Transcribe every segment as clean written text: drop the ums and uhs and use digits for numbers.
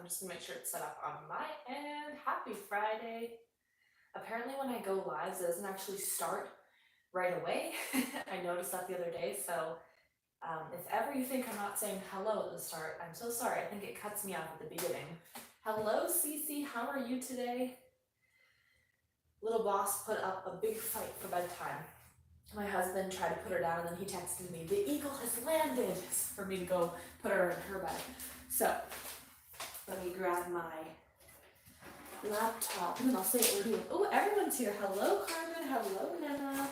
just gonna make sure it's set up on my end. Happy Friday. Apparently when I go live, it doesn't actually start right away. I noticed that the other day, so if ever you think I'm not saying hello at the start, I'm so sorry. I think it cuts me off at the beginning. Hello, Cece, how are you today? Little boss put up a big fight for bedtime. My husband tried to put her down and then he texted me, the eagle has landed, for me to go put her in her bed. So, let me grab my laptop and then I'll say what we're doing. Oh, everyone's here. Hello, Carmen. Hello, Nana.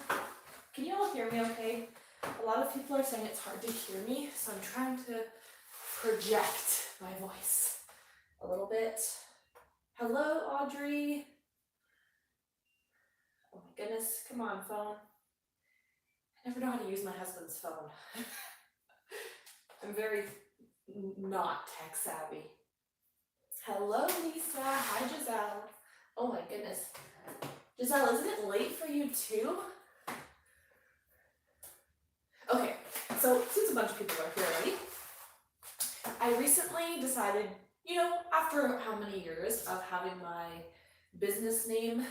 Can you all hear me okay? A lot of people are saying it's hard to hear me, so I'm trying to project my voice a little bit. Hello, Audrey. Oh my goodness, come on, phone. I never know how to use my husband's phone. I'm very not tech savvy. Hello, Lisa. Hi, Giselle. Oh my goodness. Giselle, isn't it late for you too? Okay, so since a bunch of people are here already, I recently decided, you know, after how many years of having my business name,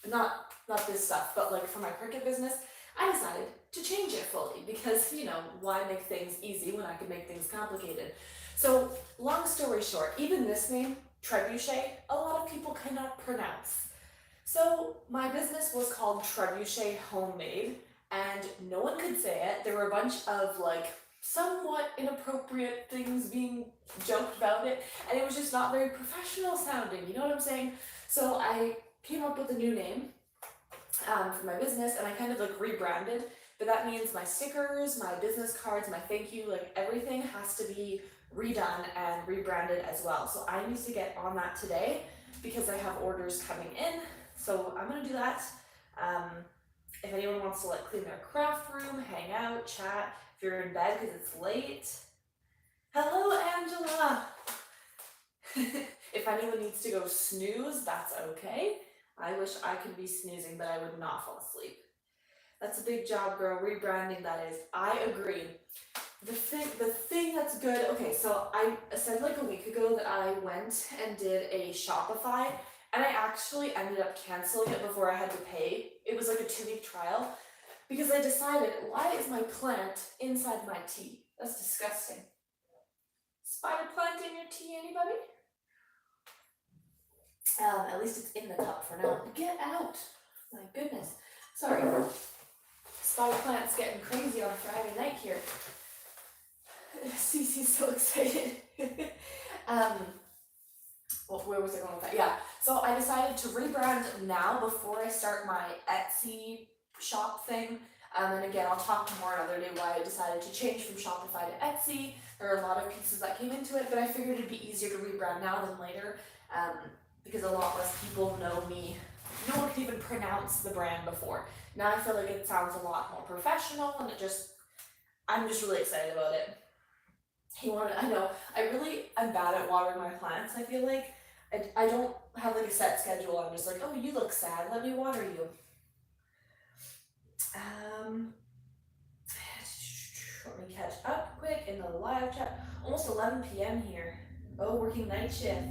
not this stuff, but like for my Cricut business, I decided to change it fully because, you know, why make things easy when I can make things complicated? So long story short, even this name, Trebusheayt, a lot of people cannot pronounce. So my business was called Trebusheayt Homemade and no one could say it. There were a bunch of like somewhat inappropriate things being joked about it and it was just not very professional sounding, you know what I'm saying? So I came up with a new name for my business and I kind of like rebranded, but that means my stickers, my business cards, my thank you, like everything has to be redone and rebranded as well. So I need to get on that today because I have orders coming in. So I'm gonna do that. If anyone wants to like clean their craft room, hang out, chat, if you're in bed because it's late. Hello, Angela. If anyone needs to go snooze, that's okay. I wish I could be snoozing, but I would not fall asleep. That's a big job, girl. Rebranding, that is. I agree. The thing that's good, okay, so I said like a week ago that I went and did a Shopify and I actually ended up canceling it before I had to pay. It was like a 2-week trial because I decided, why is my plant inside my tea? That's disgusting. Spider plant in your tea, anybody? At least it's in the cup for now. Get out! My goodness. Sorry. Spider plant's getting crazy on Friday night here. Cece's so excited. Well, where was I going with that? Yeah, so I decided to rebrand now before I start my Etsy shop thing. And again, I'll talk more another day why I decided to change from Shopify to Etsy. There are a lot of pieces that came into it, but I figured it'd be easier to rebrand now than later because a lot less people know me. No one could even pronounce the brand before. Now I feel like it sounds a lot more professional and I'm just really excited about it. I know, I'm bad at watering my plants, I feel like. I don't have like a set schedule, I'm just like, oh, you look sad, let me water you. Let me catch up quick in the live chat. Almost 11 p.m. here. Oh, working night shift.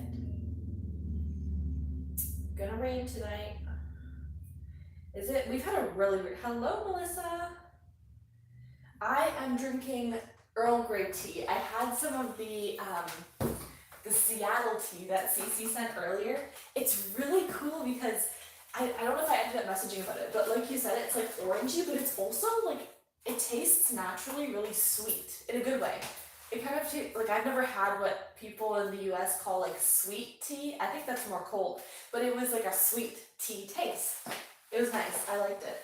Gonna rain tonight. Is it? We've had a really weird, hello Melissa. I am drinking Earl Grey tea. I had some of the Seattle tea that Cece sent earlier. It's really cool because I don't know if I ended up messaging about it, but like you said, it's like orangey, but it's also like, it tastes naturally really sweet in a good way. It kind of tastes, like I've never had what people in the US call like sweet tea. I think that's more cold, but it was like a sweet tea taste. It was nice, I liked it.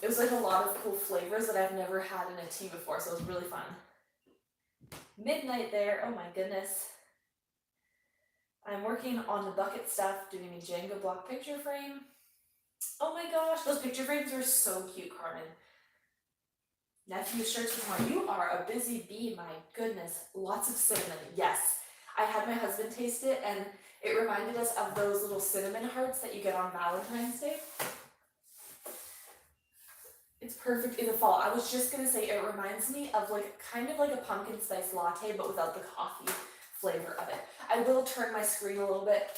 It was like a lot of cool flavors that I've never had in a tea before, so it was really fun. Midnight there, oh my goodness. I'm working on the bucket stuff, doing a Jenga block picture frame. Oh my gosh, those picture frames are so cute, Carmen. Nephew shirts with more. You are a busy bee, my goodness. Lots of cinnamon, yes. I had my husband taste it and it reminded us of those little cinnamon hearts that you get on Valentine's Day. It's perfect in the fall. I was just gonna say it reminds me of like kind of like a pumpkin spice latte, but without the coffee flavor of it. I will turn my screen a little bit.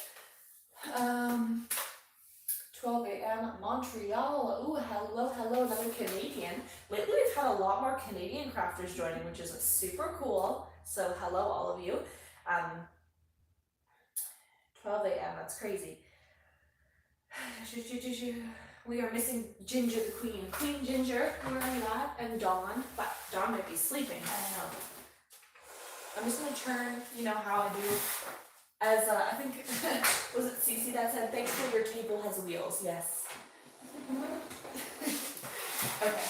12 a.m. Montreal. Ooh, hello, another Canadian. Lately we've had a lot more Canadian crafters joining, which is super cool. So hello, all of you. 12 a.m. That's crazy. We are missing Ginger the Queen. Queen Ginger, where are you at? And Dawn. But Dawn might be sleeping. I don't know. I'm just gonna turn, you know how I do. As I think, was it Cece that said, thanks for your table has wheels? Yes. Okay.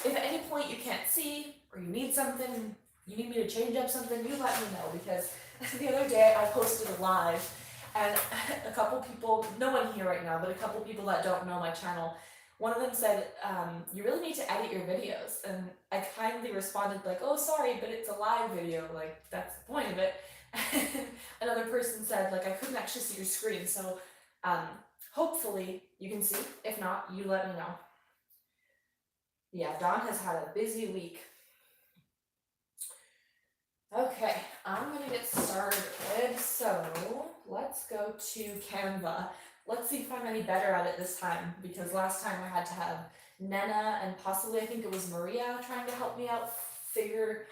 If at any point you can't see, or you need something, you need me to change up something, you let me know, because the other day I posted a live, and a couple people, no one here right now, but a couple people that don't know my channel, one of them said, you really need to edit your videos, and I kindly responded like, oh sorry, but it's a live video, like that's the point of it. Another person said, like, I couldn't actually see your screen, so hopefully you can see. If not, you let me know. Yeah, Dawn has had a busy week. Okay, I'm gonna get started. So let's go to Canva. Let's see if I'm any better at it this time, because last time I had to have Nena and possibly I think it was Maria trying to help me out figure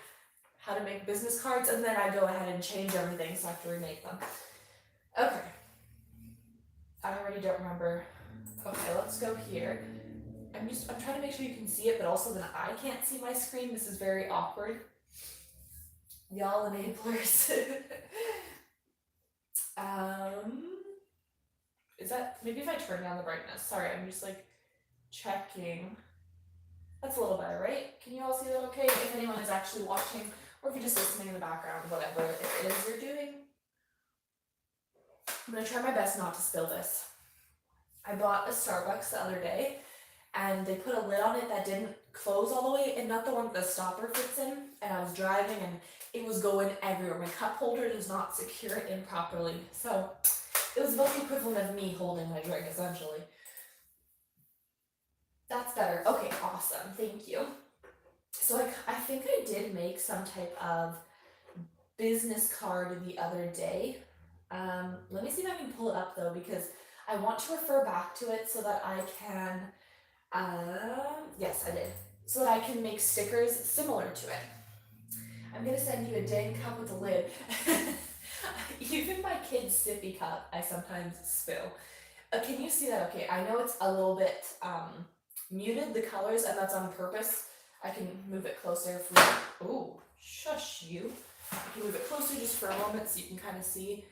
how to make business cards, and then I go ahead and change everything, so I have to remake them. Okay. I already don't remember. Okay, let's go here. I'm trying to make sure you can see it, but also that I can't see my screen. This is very awkward. Y'all enablers. Is that, maybe if I turn down the brightness. Sorry, I'm just like checking. That's a little better, right? Can you all see that okay? If anyone is actually watching, or if you're just listening in the background, whatever it is you're doing. I'm gonna try my best not to spill this. I bought a Starbucks the other day, and they put a lid on it that didn't close all the way, and not the one the stopper fits in, and I was driving, and it was going everywhere. My cup holder does not secure it in properly, so it was about the equivalent of me holding my drink, essentially. That's better. Okay, awesome. Thank you. So I think I did make some type of business card the other day. Let me see if I can pull it up though, because I want to refer back to it so that I can, yes, I did. So that I can make stickers similar to it. I'm gonna send you a dang cup with a lid. Even my kid's sippy cup, I sometimes spill. Can you see that? Okay, I know it's a little bit muted, the colors, and that's on purpose. I can move it closer if we, ooh, shush you. I can move it closer just for a moment so you can kind of see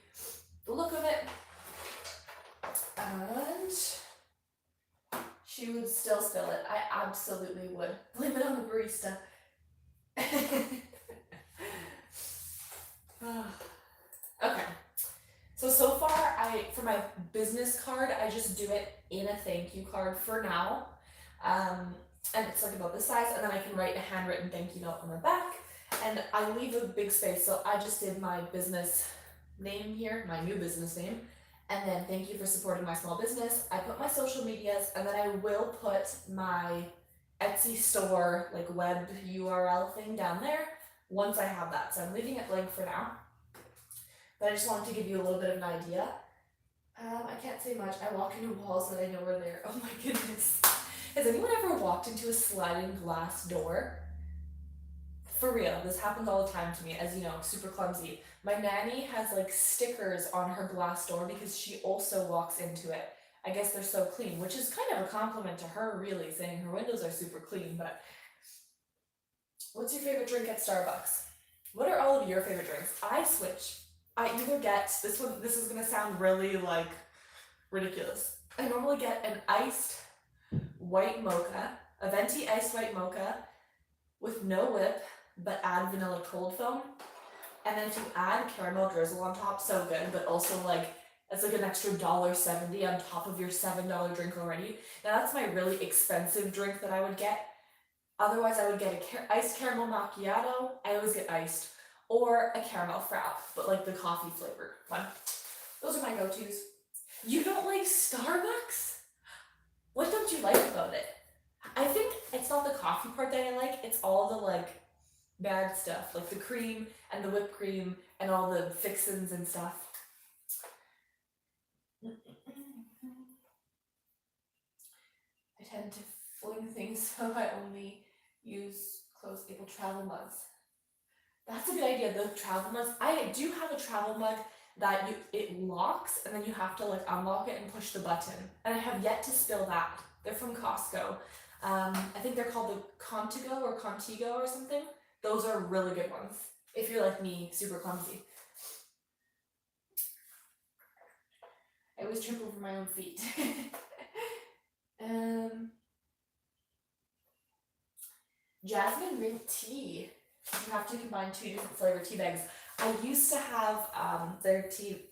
the look of it. And she would still spill it. I absolutely would. Blame it on the barista. Okay. So far, for my business card, I just do it in a thank you card for now. And it's like about this size, and then I can write a handwritten thank you note on the back. And I leave a big space, so I just did my business name here, my new business name, and then thank you for supporting my small business. I put my social medias, and then I will put my Etsy store, like web URL thing down there once I have that. So I'm leaving it blank for now. But I just wanted to give you a little bit of an idea. I can't say much. I walk into walls that I know are there. Oh my goodness. Has anyone ever walked into a sliding glass door? For real, this happens all the time to me, as you know, super clumsy. My nanny has like stickers on her glass door because she also walks into it. I guess they're so clean, which is kind of a compliment to her, really, saying her windows are super clean. But what's your favorite drink at Starbucks? What are all of your favorite drinks? I switch. I either get, this is gonna sound really like ridiculous. I normally get an iced white mocha, a venti iced white mocha with no whip, but add vanilla cold foam. And then if you add caramel drizzle on top, so good, but also like, it's like an extra $1.70 on top of your $7 drink already. Now that's my really expensive drink that I would get. Otherwise I would get a iced caramel macchiato, I always get iced, or a caramel frap, but like the coffee flavor one. Those are my go-tos. You don't like Starbucks? What don't you like about it? I think it's not the coffee part that I like, it's all the like bad stuff, like the cream and the whipped cream and all the fixins and stuff. I tend to fling things, so I only use closed-label travel mugs. That's a good idea, the travel mugs. I do have a travel mug that it locks, and then you have to like unlock it and push the button. And I have yet to spill that. They're from Costco. I think they're called the Contigo or Contigo or something. Those are really good ones, if you're like me, super clumsy. I always trip over my own feet. Jasmine green tea. You have to combine 2 different flavor tea bags. I used to have their tea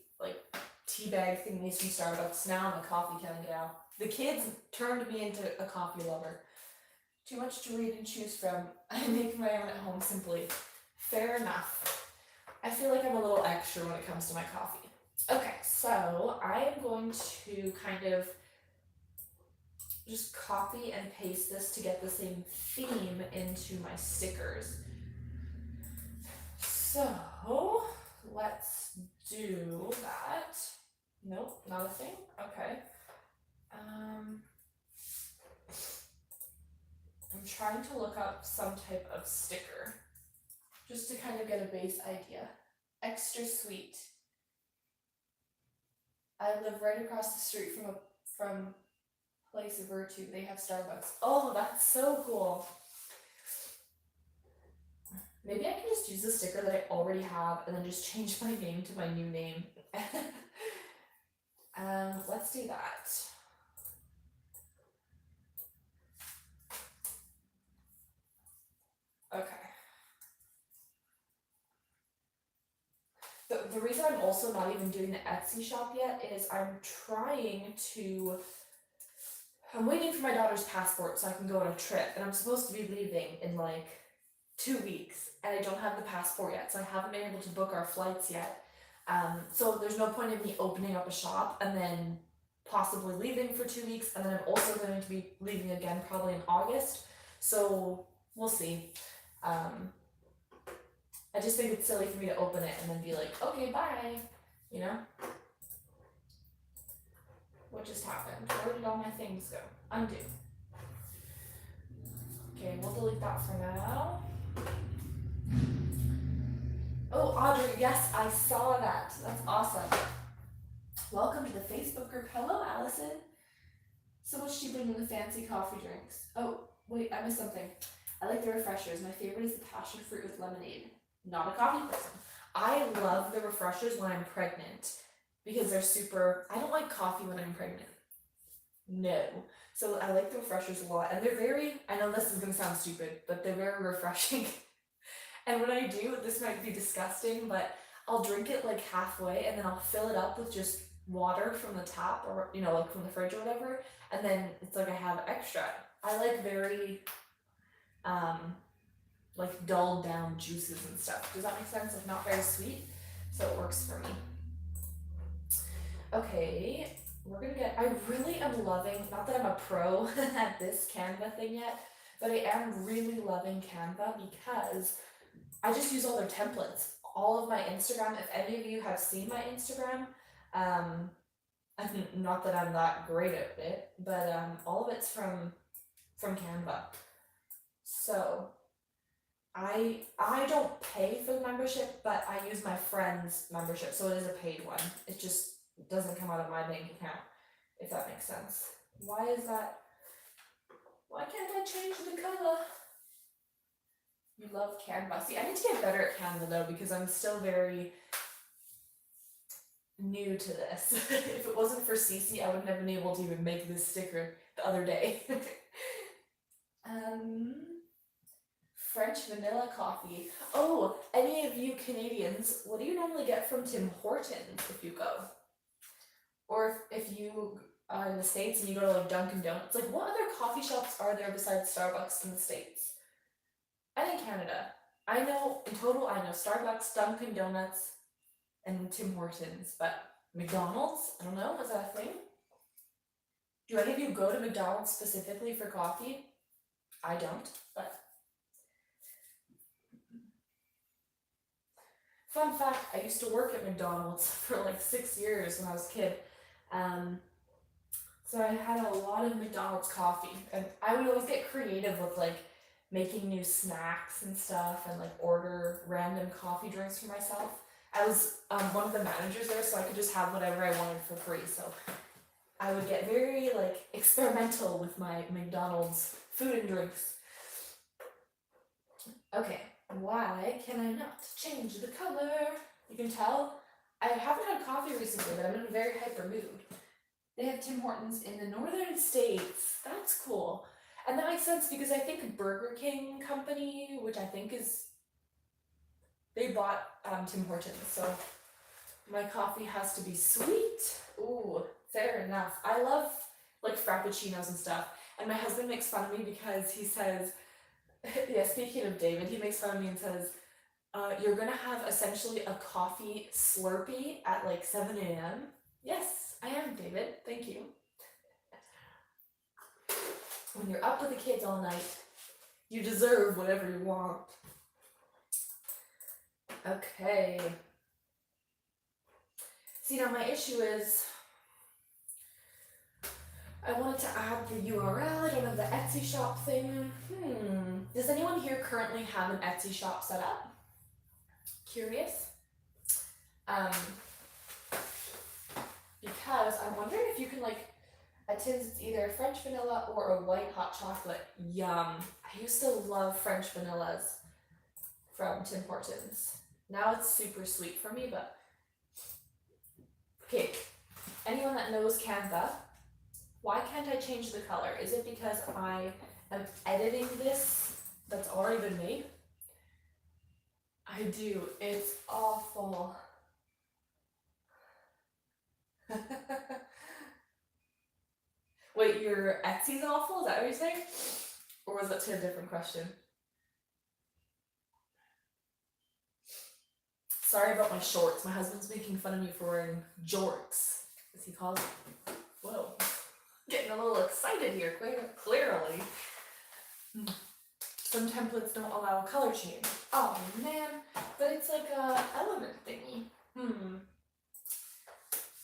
bag thingies from Starbucks. Now I'm a coffee kind of gal. The kids turned me into a coffee lover. Too much to read and choose from. I make my own at home simply. Fair enough. I feel like I'm a little extra when it comes to my coffee. Okay, so I am going to kind of just copy and paste this to get the same theme into my stickers. So let's do that. Nope, not a thing. Okay. I'm trying to look up some type of sticker just to kind of get a base idea. Extra sweet. I live right across the street from Place of Virtue. They have Starbucks. Oh, that's so cool. Maybe I can just use the sticker that I already have and then just change my name to my new name. Let's do that. Okay. The reason I'm also not even doing the Etsy shop yet is I'm waiting for my daughter's passport so I can go on a trip, and I'm supposed to be leaving in like 2 weeks, and I don't have the passport yet, so I haven't been able to book our flights yet. So there's no point in me opening up a shop and then possibly leaving for 2 weeks, and then I'm also going to be leaving again probably in August, so we'll see. I just think it's silly for me to open it and then be like, okay, bye, you know? What just happened? Where did all my things go? Undo. Okay, we'll delete that for now. Oh, Audrey, yes, I saw that. That's awesome. Welcome to the Facebook group. Hello, Allison. So what's she bringing the fancy coffee drinks? Oh, wait, I missed something. I like the refreshers. My favorite is the passion fruit with lemonade. Not a coffee person. I love the refreshers when I'm pregnant because they're super, I don't like coffee when I'm pregnant. No. So I like the refreshers a lot, and they're very, I know this is going to sound stupid, but they're very refreshing. And when I do, this might be disgusting, but I'll drink it like halfway and then I'll fill it up with just water from the tap or, you know, like from the fridge or whatever, and then it's like I have extra. I like very, like dulled down juices and stuff. Does that make sense? Like not very sweet, so it works for me. Okay, we're gonna get, I really am loving, not that I'm a pro at this Canva thing yet, but I am really loving Canva because I just use all their templates. All of my Instagram, if any of you have seen my Instagram, not that I'm that great at it, but all of it's from Canva. So I don't pay for the membership, but I use my friend's membership, so it is a paid one. It just doesn't come out of my bank account, if that makes sense. Why is that? Why can't I change the color? You love Canva. See, I need to get better at Canva though, because I'm still very new to this. If it wasn't for Cece, I wouldn't have been able to even make this sticker the other day. French vanilla coffee. Oh, any of you Canadians, what do you normally get from Tim Hortons if you go? Or if you are in the States and you go to like Dunkin' Donuts, like what other coffee shops are there besides Starbucks in the States? And in Canada. I know, in total, I know Starbucks, Dunkin' Donuts, and Tim Hortons, but McDonald's? I don't know, is that a thing? Do any of you go to McDonald's specifically for coffee? I don't, but Fun fact, I used to work at McDonald's for like 6 years when I was a kid. So I had a lot of McDonald's coffee, and I would always get creative with like making new snacks and stuff, and like order random coffee drinks for myself. I was one of the managers there, so I could just have whatever I wanted for free. So I would get very like experimental with my McDonald's food and drinks. Okay, why can I not change the color? You can tell I haven't had coffee recently, but I'm in a very hyper mood. They have Tim Hortons in the northern states. That's cool. And that makes sense because I think Burger King company, which I think is, they bought Tim Hortons, so my coffee has to be sweet. Ooh, fair enough. I love like frappuccinos and stuff, and my husband makes fun of me because he says, yeah, speaking of David, he makes fun of me and says, you're gonna have essentially a coffee Slurpee at like 7 a.m. Yes, I am, David. Thank you. When you're up with the kids all night, you deserve whatever you want. Okay. See, now my issue is I wanted to add the URL. I don't have the Etsy shop thing. Does anyone here currently have an Etsy shop set up? Curious? Because I'm wondering if you can like, at Tim's it's either French vanilla or a white hot chocolate. Yum. I used to love French vanillas from Tim Hortons. Now it's super sweet for me, but okay. Anyone that knows Canva, why can't I change the color? Is it because I am editing this that's already been made? I do. It's awful. Wait, your Etsy's awful? Is that what you're saying? Or was that to a different question? Sorry about my shorts. My husband's making fun of me for wearing jorts, as he calls it. Whoa. Getting a little excited here, clearly. Some templates don't allow a color change. Oh man, but it's like a element thingy.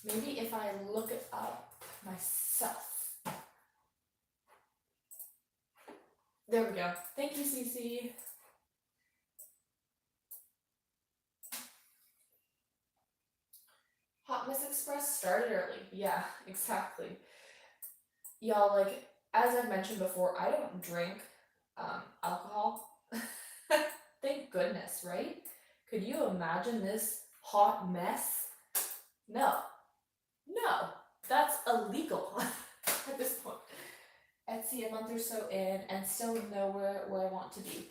Maybe if I look it up myself. There we go. Thank you, Cece. Hot Miss Express started early. Yeah, exactly. Y'all, like, as I've mentioned before, I don't drink alcohol. Thank goodness, right? Could you imagine this hot mess? No, that's illegal at this point. Etsy a month or so in and still nowhere where I want to be.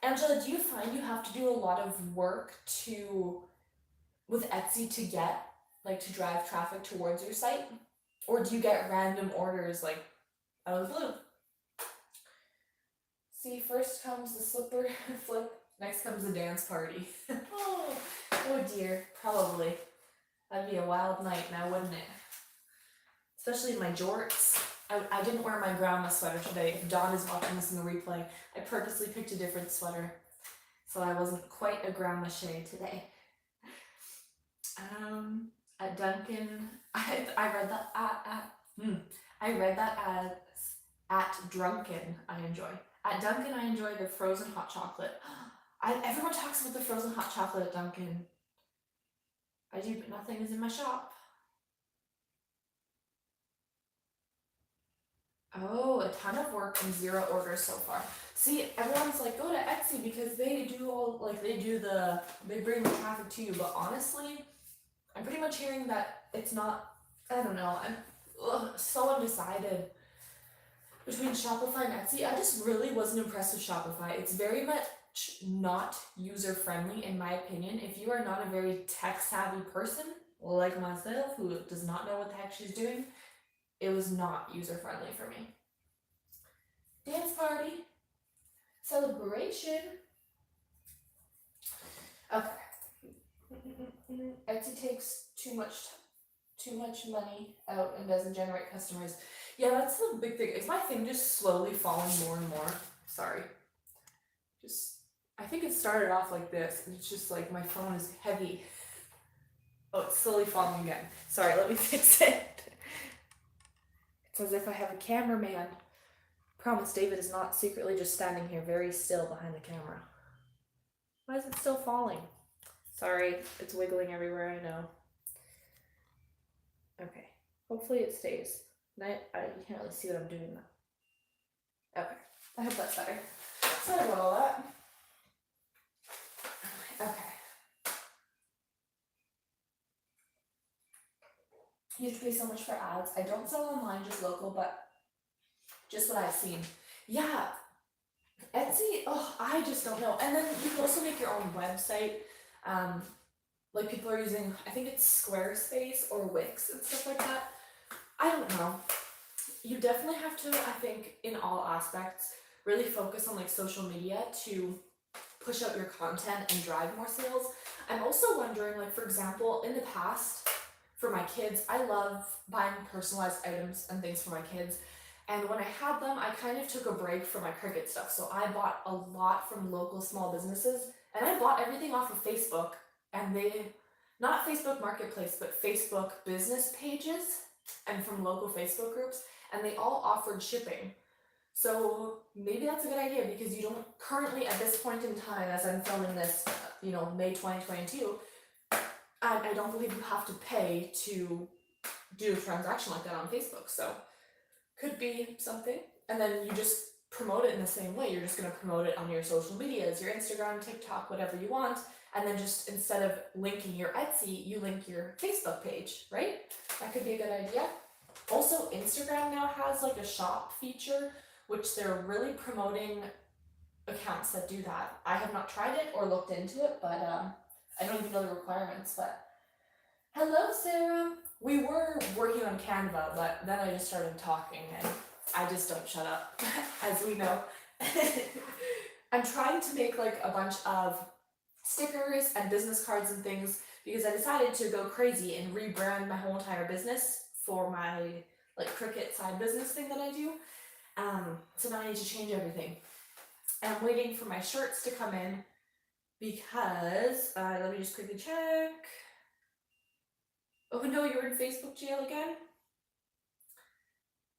Angela, do you find you have to do a lot of work with Etsy to get, like, to drive traffic towards your site? Or do you get random orders, like, out of the blue? See, first comes the slipper flip, next comes the dance party. Oh dear, probably. That'd be a wild night now, wouldn't it? Especially in my jorts. I didn't wear my grandma sweater today. If Dawn is watching this in the replay, I purposely picked a different sweater, so I wasn't quite a grandma Shea today. At Dunkin', I read that I read that as at Drunken. I enjoy. At Dunkin', I enjoy the frozen hot chocolate. Everyone talks about the frozen hot chocolate at Dunkin'. I do, but nothing is in my shop. Oh, a ton of work and 0 orders so far. See, everyone's like, go to Etsy because they bring the traffic to you, but honestly, I'm pretty much hearing that it's not, I don't know, I'm so undecided between Shopify and Etsy. I just really wasn't impressed with Shopify. It's very much not user-friendly in my opinion. If you are not a very tech-savvy person, like myself, who does not know what the heck she's doing, it was not user-friendly for me. Dance party. Celebration. Okay. Etsy takes too much money out and doesn't generate customers. Yeah, that's the big thing. Is my thing just slowly falling more and more? Sorry. I think it started off like this, and it's just like my phone is heavy. Oh, it's slowly falling again. Sorry, let me fix it. It's as if I have a cameraman. Promise David is not secretly just standing here very still behind the camera. Why is it still falling? Sorry, it's wiggling everywhere, I know. Okay, hopefully it stays. You can't really see what I'm doing now. Okay, I hope that's better. Sorry about all that. Okay. You have to pay so much for ads. I don't sell online, just local, but just what I've seen. Yeah, Etsy, oh, I just don't know. And then you can also make your own website. Like people are using, I think it's Squarespace or Wix and stuff like that. I don't know. You definitely have to, I think, in all aspects, really focus on like social media to push out your content and drive more sales. I'm also wondering, like, for example, in the past, for my kids, I love buying personalized items and things for my kids. And when I had them, I kind of took a break from my Cricut stuff. So I bought a lot from local small businesses, and I bought everything off of Facebook, and not Facebook Marketplace, but Facebook business pages and from local Facebook groups, and they all offered shipping. So maybe that's a good idea, because you don't currently, at this point in time, as I'm filming this, May 2022, I don't believe you have to pay to do a transaction like that on Facebook. So could be something. And then you just promote it in the same way. You're just going to promote it on your social medias, your Instagram, TikTok, whatever you want. And then just instead of linking your Etsy, you link your Facebook page, right? That could be a good idea. Also, Instagram now has like a shop feature, which they're really promoting accounts that do that. I have not tried it or looked into it, but I don't even know the requirements. But hello, Sarah. We were working on Canva, but then I just started talking, and I just don't shut up, as we know. I'm trying to make like a bunch of stickers and business cards and things, because I decided to go crazy and rebrand my whole entire business for my like Cricut side business thing that I do. So now I need to change everything. And I'm waiting for my shirts to come in, because let me just quickly check. Oh no, you're in Facebook jail again?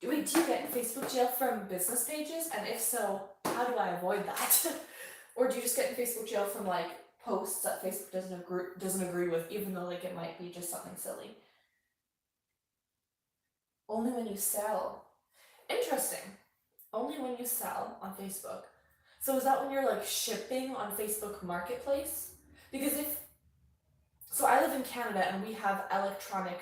Wait, do you get in Facebook jail from business pages? And if so, how do I avoid that? Or do you just get in Facebook jail from like posts that Facebook doesn't agree with, even though like it might be just something silly? Only when you sell. Interesting. Only when you sell on Facebook. So is that when you're like shipping on Facebook Marketplace? Because so I live in Canada, and we have electronic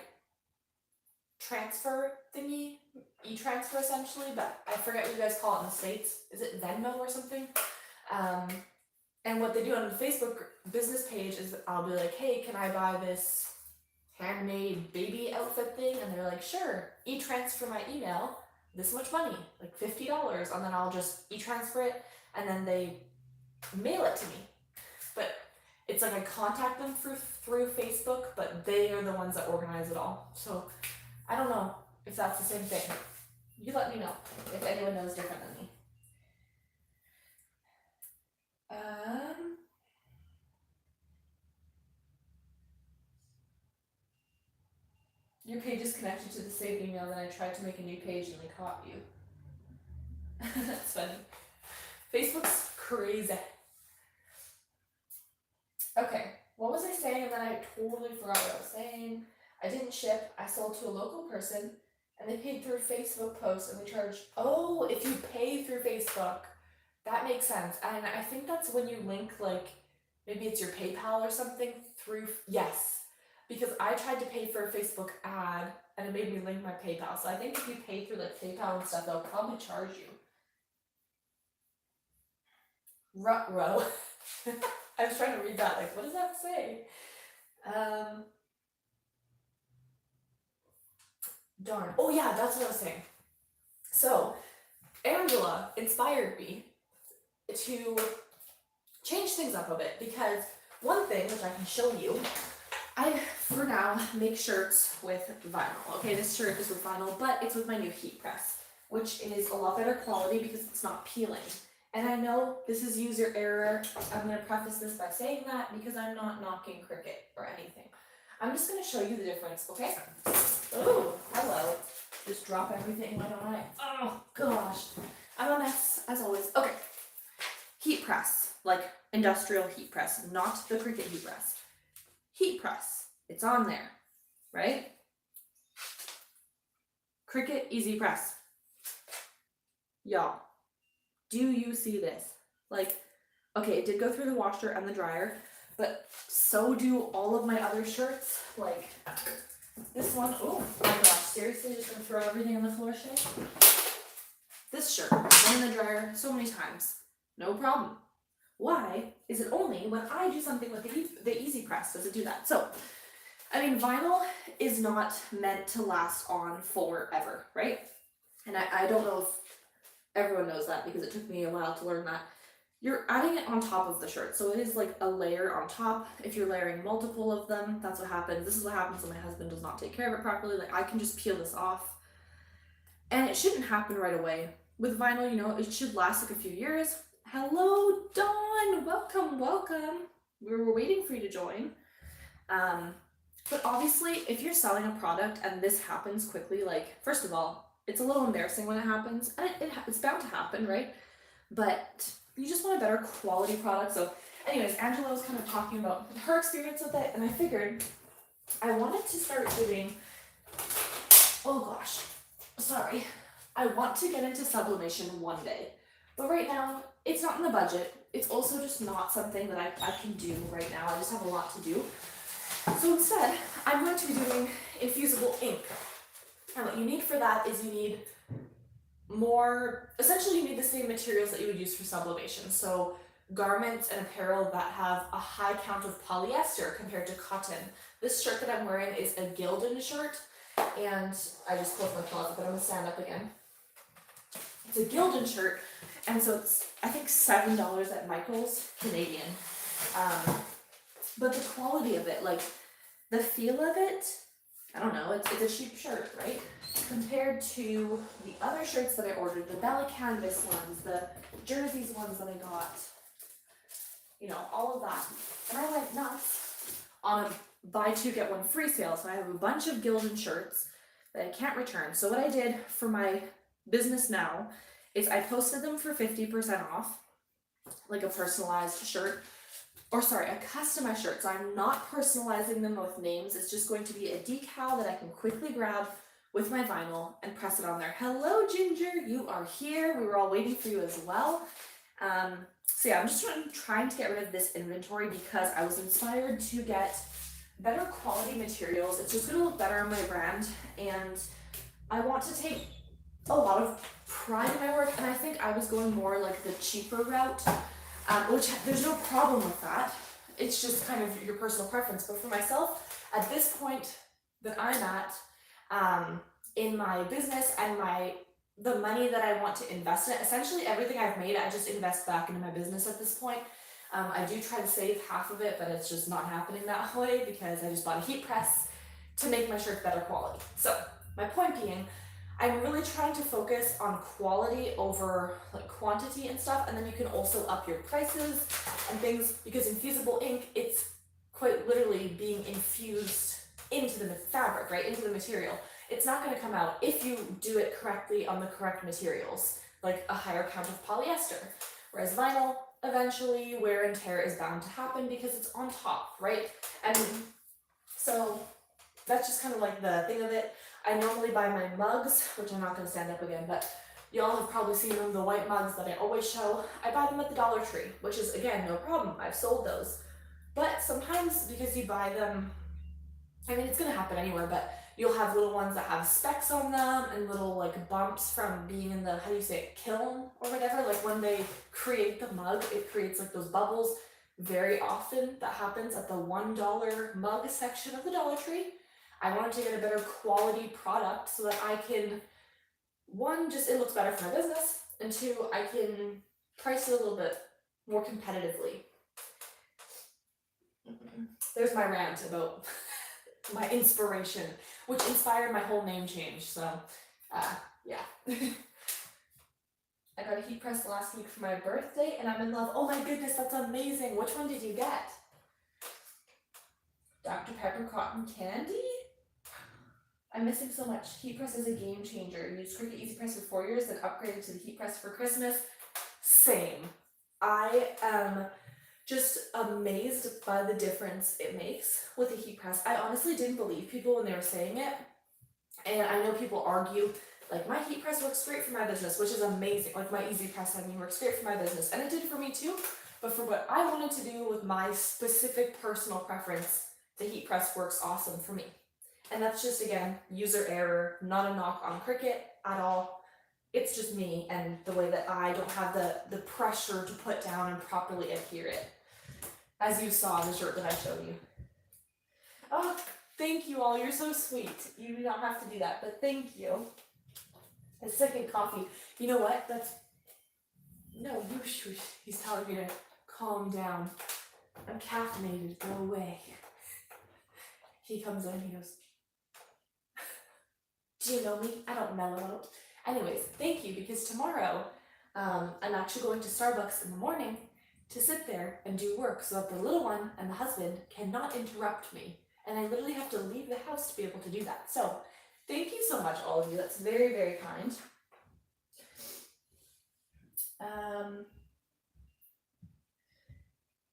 transfer thingy, e-transfer essentially, but I forget what you guys call it in the States. Is it Venmo or something? And what they do on the Facebook business page is I'll be like, hey, can I buy this handmade baby outfit thing? And they're like, sure, e-transfer my email, this much money, like $50, and then I'll just e-transfer it, and then they mail it to me. But it's like I contact them through Facebook, but they are the ones that organize it all. So I don't know if that's the same thing. You let me know if anyone knows different than me. Your page is connected to the saved email, then I tried to make a new page and they caught you. That's funny. Facebook's crazy. Okay, what was I saying? And then I totally forgot what I was saying. I didn't ship, I sold to a local person, and they paid through Facebook posts, and they charged, oh, if you pay through Facebook, that makes sense. And I think that's when you link, like, maybe it's your PayPal or something through, yes, because I tried to pay for a Facebook ad, and it made me link my PayPal. So I think if you pay through like PayPal and stuff, they'll probably charge you. Ruh-roh. I was trying to read that, like, what does that say? Darn. Oh yeah, that's what I was saying. So, Angela inspired me to change things up a bit, because one thing, which I can show you, I, for now, make shirts with vinyl. Okay, this shirt is with vinyl, but it's with my new heat press, which is a lot better quality because it's not peeling. And I know this is user error. I'm going to preface this by saying that because I'm not knocking Cricut or anything. I'm just going to show you the difference, okay? Oh, hello. Just drop everything, why don't I? Oh, gosh. I'm a mess, as always. Okay. Heat press, like industrial heat press, not the Cricut heat press. Heat press. It's on there, right? Cricut Easy Press. Y'all, do you see this? Like, okay, it did go through the washer and the dryer, but so do all of my other shirts. Like this one, oh my gosh, seriously, just gonna throw everything on the floor, Shea? This shirt, went in the dryer so many times, no problem. Why is it only when I do something with the Easy Press does it do that? So, I mean, vinyl is not meant to last on forever, right? And I don't know if everyone knows that because it took me a while to learn that. You're adding it on top of the shirt, so it is like a layer on top. If you're layering multiple of them, that's what happens. This is what happens when my husband does not take care of it properly. Like, I can just peel this off. And it shouldn't happen right away. With vinyl, you know, it should last like a few years. Hello, Dawn! Welcome, welcome. We were waiting for you to join. But obviously, if you're selling a product and this happens quickly, like, first of all, it's a little embarrassing when it happens, and it's bound to happen, right? But you just want a better quality product. So anyways, Angela was kind of talking about her experience with it, and I figured I wanted to start doing, oh gosh, sorry. I want to get into sublimation one day, but right now, it's not in the budget. It's also just not something that I can do right now. I just have a lot to do. So instead, I'm going to be doing infusible ink. And what you need for that is you need essentially you need the same materials that you would use for sublimation. So garments and apparel that have a high count of polyester compared to cotton. This shirt that I'm wearing is a Gildan shirt, and I just closed my closet, but I'm gonna stand up again. It's a Gildan shirt, and so it's, I think, $7 at Michael's, Canadian. But the quality of it, like the feel of it, I don't know, it's a cheap shirt, right? Compared to the other shirts that I ordered, the Bella Canvas ones, the Jerseys ones that I got, you know, all of that. And I went nuts on a buy two get one free sale. So I have a bunch of Gildan shirts that I can't return. So what I did for my business now is I posted them for 50% off, like a personalized shirt. Or sorry, a customized shirt. So I'm not personalizing them with names. It's just going to be a decal that I can quickly grab with my vinyl and press it on there. Hello, Ginger, you are here. We were all waiting for you as well. So yeah, I'm just trying to get rid of this inventory because I was inspired to get better quality materials. It's just gonna look better on my brand, and I want to take a lot of pride in my work, and I think I was going more like the cheaper route. Which there's no problem with that. It's just kind of your personal preference. But for myself, at this point that I'm at in my business and the money that I want to invest in it, essentially everything I've made, I just invest back into my business at this point. I do try to save half of it, but it's just not happening that way because I just bought a heat press to make my shirts better quality. So my point being, I'm really trying to focus on quality over like quantity and stuff, and then you can also up your prices and things, because infusible ink, it's quite literally being infused into the fabric, right, into the material. It's not going to come out if you do it correctly on the correct materials, like a higher count of polyester. Whereas vinyl, eventually wear and tear is bound to happen because it's on top, right? And so that's just kind of like the thing of it. I normally buy my mugs, which I'm not going to stand up again, but y'all have probably seen them, the white mugs that I always show. I buy them at the Dollar Tree, which is, again, no problem. I've sold those. But sometimes, because you buy them, I mean, it's going to happen anywhere, but you'll have little ones that have specks on them and little, like, bumps from being in the, how do you say it, kiln or whatever. Like, when they create the mug, it creates, like, those bubbles. Very often, that happens at the $1 mug section of the Dollar Tree. I wanted to get a better quality product so that I can, one, just it looks better for my business, and two, I can price it a little bit more competitively. There's my rant about my inspiration, which inspired my whole name change, so yeah. I got a heat press last week for my birthday and I'm in love. Oh my goodness, that's amazing. Which one did you get? Dr. Pepper Cotton Candy? I'm missing so much. Heat press is a game changer. Used Cricut Easy Press for 4 years, then upgraded to the heat press for Christmas. Same. I am just amazed by the difference it makes with the heat press. I honestly didn't believe people when they were saying it. And I know people argue, like, my heat press works great for my business, which is amazing. Like, my Easy Press, I mean, works great for my business. And it did for me too. But for what I wanted to do with my specific personal preference, the heat press works awesome for me. And that's just, again, user error, not a knock on Cricut at all. It's just me and the way that I don't have the pressure to put down and properly adhere it. As you saw in the shirt that I showed you. Oh, thank you all, you're so sweet. You do not have to do that, but thank you. A second coffee. You know what? No, he's telling me to calm down. I'm caffeinated, go away. He comes in, he goes, do you know me? I don't mellow. Anyways, thank you, because tomorrow I'm actually going to Starbucks in the morning to sit there and do work so that the little one and the husband cannot interrupt me. And I literally have to leave the house to be able to do that. So thank you so much, all of you. That's very, very kind.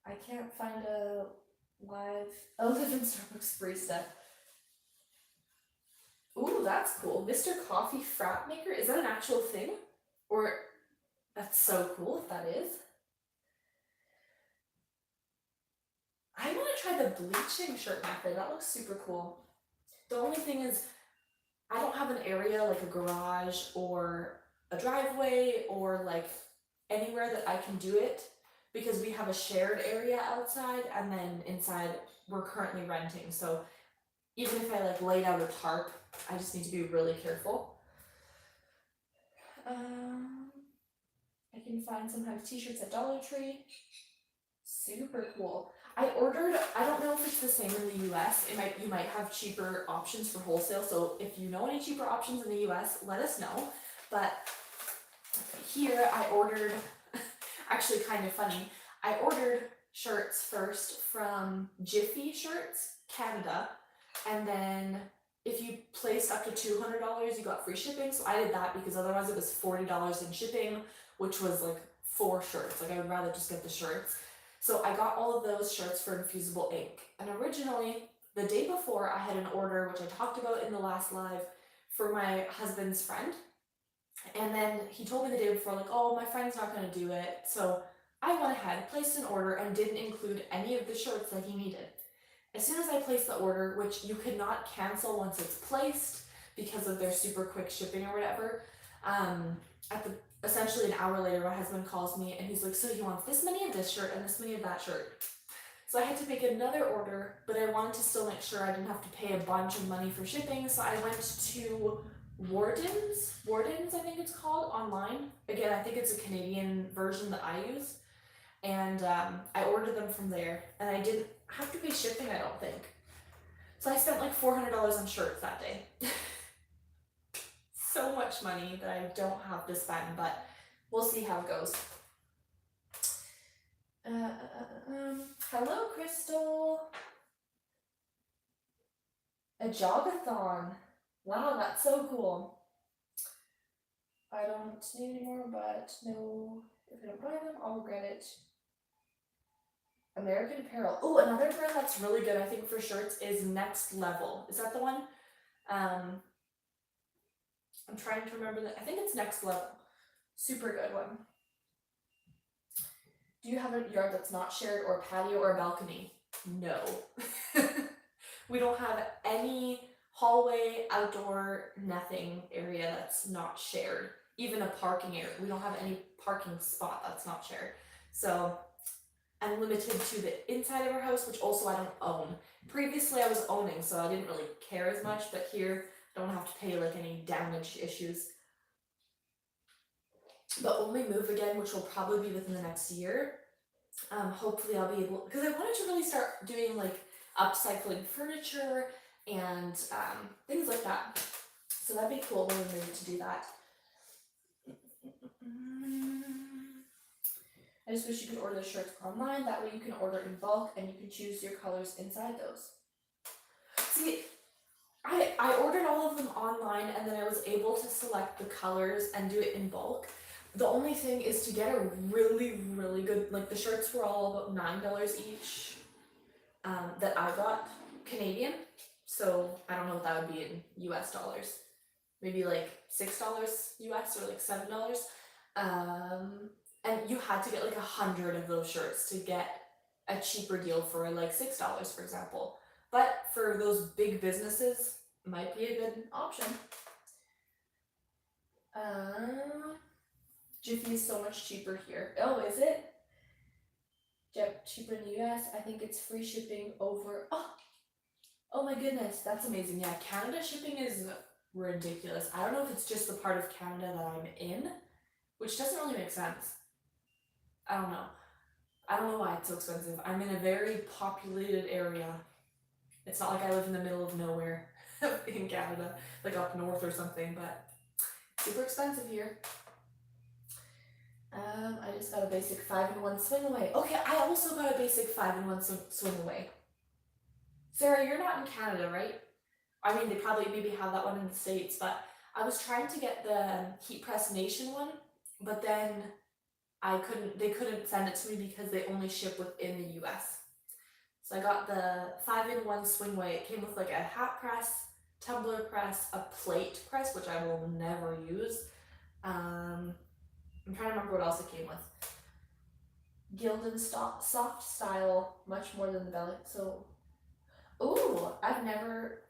I can't find a live in Starbucks barista. Ooh, that's cool. Mr. Coffee Frap Maker, is that an actual thing? Or, that's so cool if that is. I want to try the bleaching shirt method. That looks super cool. The only thing is, I don't have an area like a garage or a driveway or like anywhere that I can do it, because we have a shared area outside and then inside we're currently renting. So even if I like laid out a tarp, I just need to be really careful. I can find sometimes t-shirts at Dollar Tree. Super cool. I don't know if it's the same in the US. You might have cheaper options for wholesale. So if you know any cheaper options in the US, let us know. But here I ordered, actually kind of funny, I ordered shirts first from Jiffy Shirts, Canada, and then if you placed up to $200, you got free shipping. So I did that because otherwise it was $40 in shipping, which was like 4 shirts. Like I would rather just get the shirts. So I got all of those shirts for infusible ink. And originally, the day before, I had an order, which I talked about in the last live, for my husband's friend. And then he told me the day before, like, oh, my friend's not going to do it. So I went ahead, placed an order, and didn't include any of the shirts that he needed. As soon as I placed the order, which you could not cancel once it's placed because of their super quick shipping or whatever, essentially an hour later, my husband calls me and he's like, so he wants this many of this shirt and this many of that shirt. So I had to make another order, but I wanted to still make sure I didn't have to pay a bunch of money for shipping. So I went to Wardens, I think it's called, online. Again, I think it's a Canadian version that I use. And I ordered them from there, and I didn't have to pay shipping, I don't think. So I spent like $400 on shirts that day. So much money that I don't have to spend, but we'll see how it goes. Hello, Crystal. A jogathon. Wow, that's so cool. I don't need anymore, but no, if I don't buy them, I'll regret it. American Apparel. Oh, another brand that's really good, I think, for shirts is Next Level. Is that the one? I'm trying to remember that. I think it's Next Level. Super good one. Do you have a yard that's not shared, or a patio or a balcony? No. We don't have any hallway, outdoor, nothing area that's not shared. Even a parking area. We don't have any parking spot that's not shared. So I'm limited to the inside of our house, which also I don't own. Previously I was owning, so I didn't really care as much, but here I don't have to pay like any damage issues. But when we move again, which will probably be within the next year, hopefully I'll be able, because I wanted to really start doing like upcycling furniture and things like that. So that'd be cool when we move to do that. I just wish you could order the shirts online. That way you can order in bulk and you can choose your colors inside those. See, I ordered all of them online and then I was able to select the colors and do it in bulk. The only thing is to get a really, really good, like the shirts were all about $9 each that I got Canadian. So I don't know what that would be in US dollars. Maybe like $6 US or like $7. And you had to get like 100 of those shirts to get a cheaper deal for like $6, for example. But for those big businesses, might be a good option. Jiffy is so much cheaper here. Oh, is it? Yep, cheaper in the US. I think it's free shipping over. Oh my goodness, that's amazing. Yeah, Canada shipping is ridiculous. I don't know if it's just the part of Canada that I'm in, which doesn't really make sense. I don't know why it's so expensive. I'm in a very populated area. It's not like I live in the middle of nowhere in Canada, like up north or something, but super expensive here. I just got a basic 5-in-1 swing away. Okay, I also got a basic 5-in-1 swing away. Sarah, you're not in Canada, right? I mean, they probably maybe have that one in the States, but I was trying to get the Heat Press Nation one, but then they couldn't send it to me because they only ship within the US. So I got the 5-in-1 swing away. It came with like a hat press, tumbler press, a plate press, which I will never use. I'm trying to remember what else it came with. Gildan soft style, much more than the belly. So, ooh, I've never,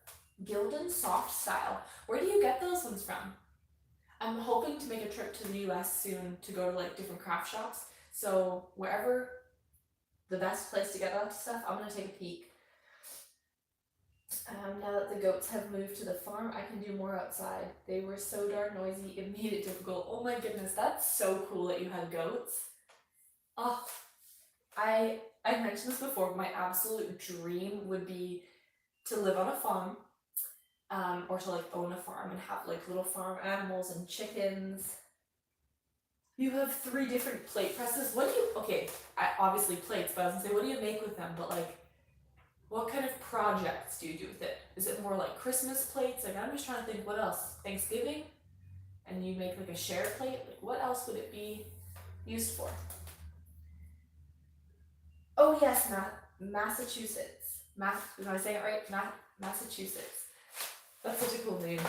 Gildan soft style. Where do you get those ones from? I'm hoping to make a trip to the US soon to go to like different craft shops. So wherever the best place to get that stuff, I'm gonna take a peek. Now that the goats have moved to the farm, I can do more outside. They were so darn noisy, it made it difficult. Oh my goodness, that's so cool that you had goats. Oh, I mentioned this before, my absolute dream would be to live on a farm, or to like own a farm and have like little farm animals and chickens. You have 3 different plate presses. Okay, obviously plates, but I was gonna say, what do you make with them? But like, what kind of projects do you do with it? Is it more like Christmas plates? Like, I'm just trying to think, what else? Thanksgiving? And you make like a shared plate? Like, what else would it be used for? Oh yes, Massachusetts. Am I saying it right? Massachusetts. That's such a cool name.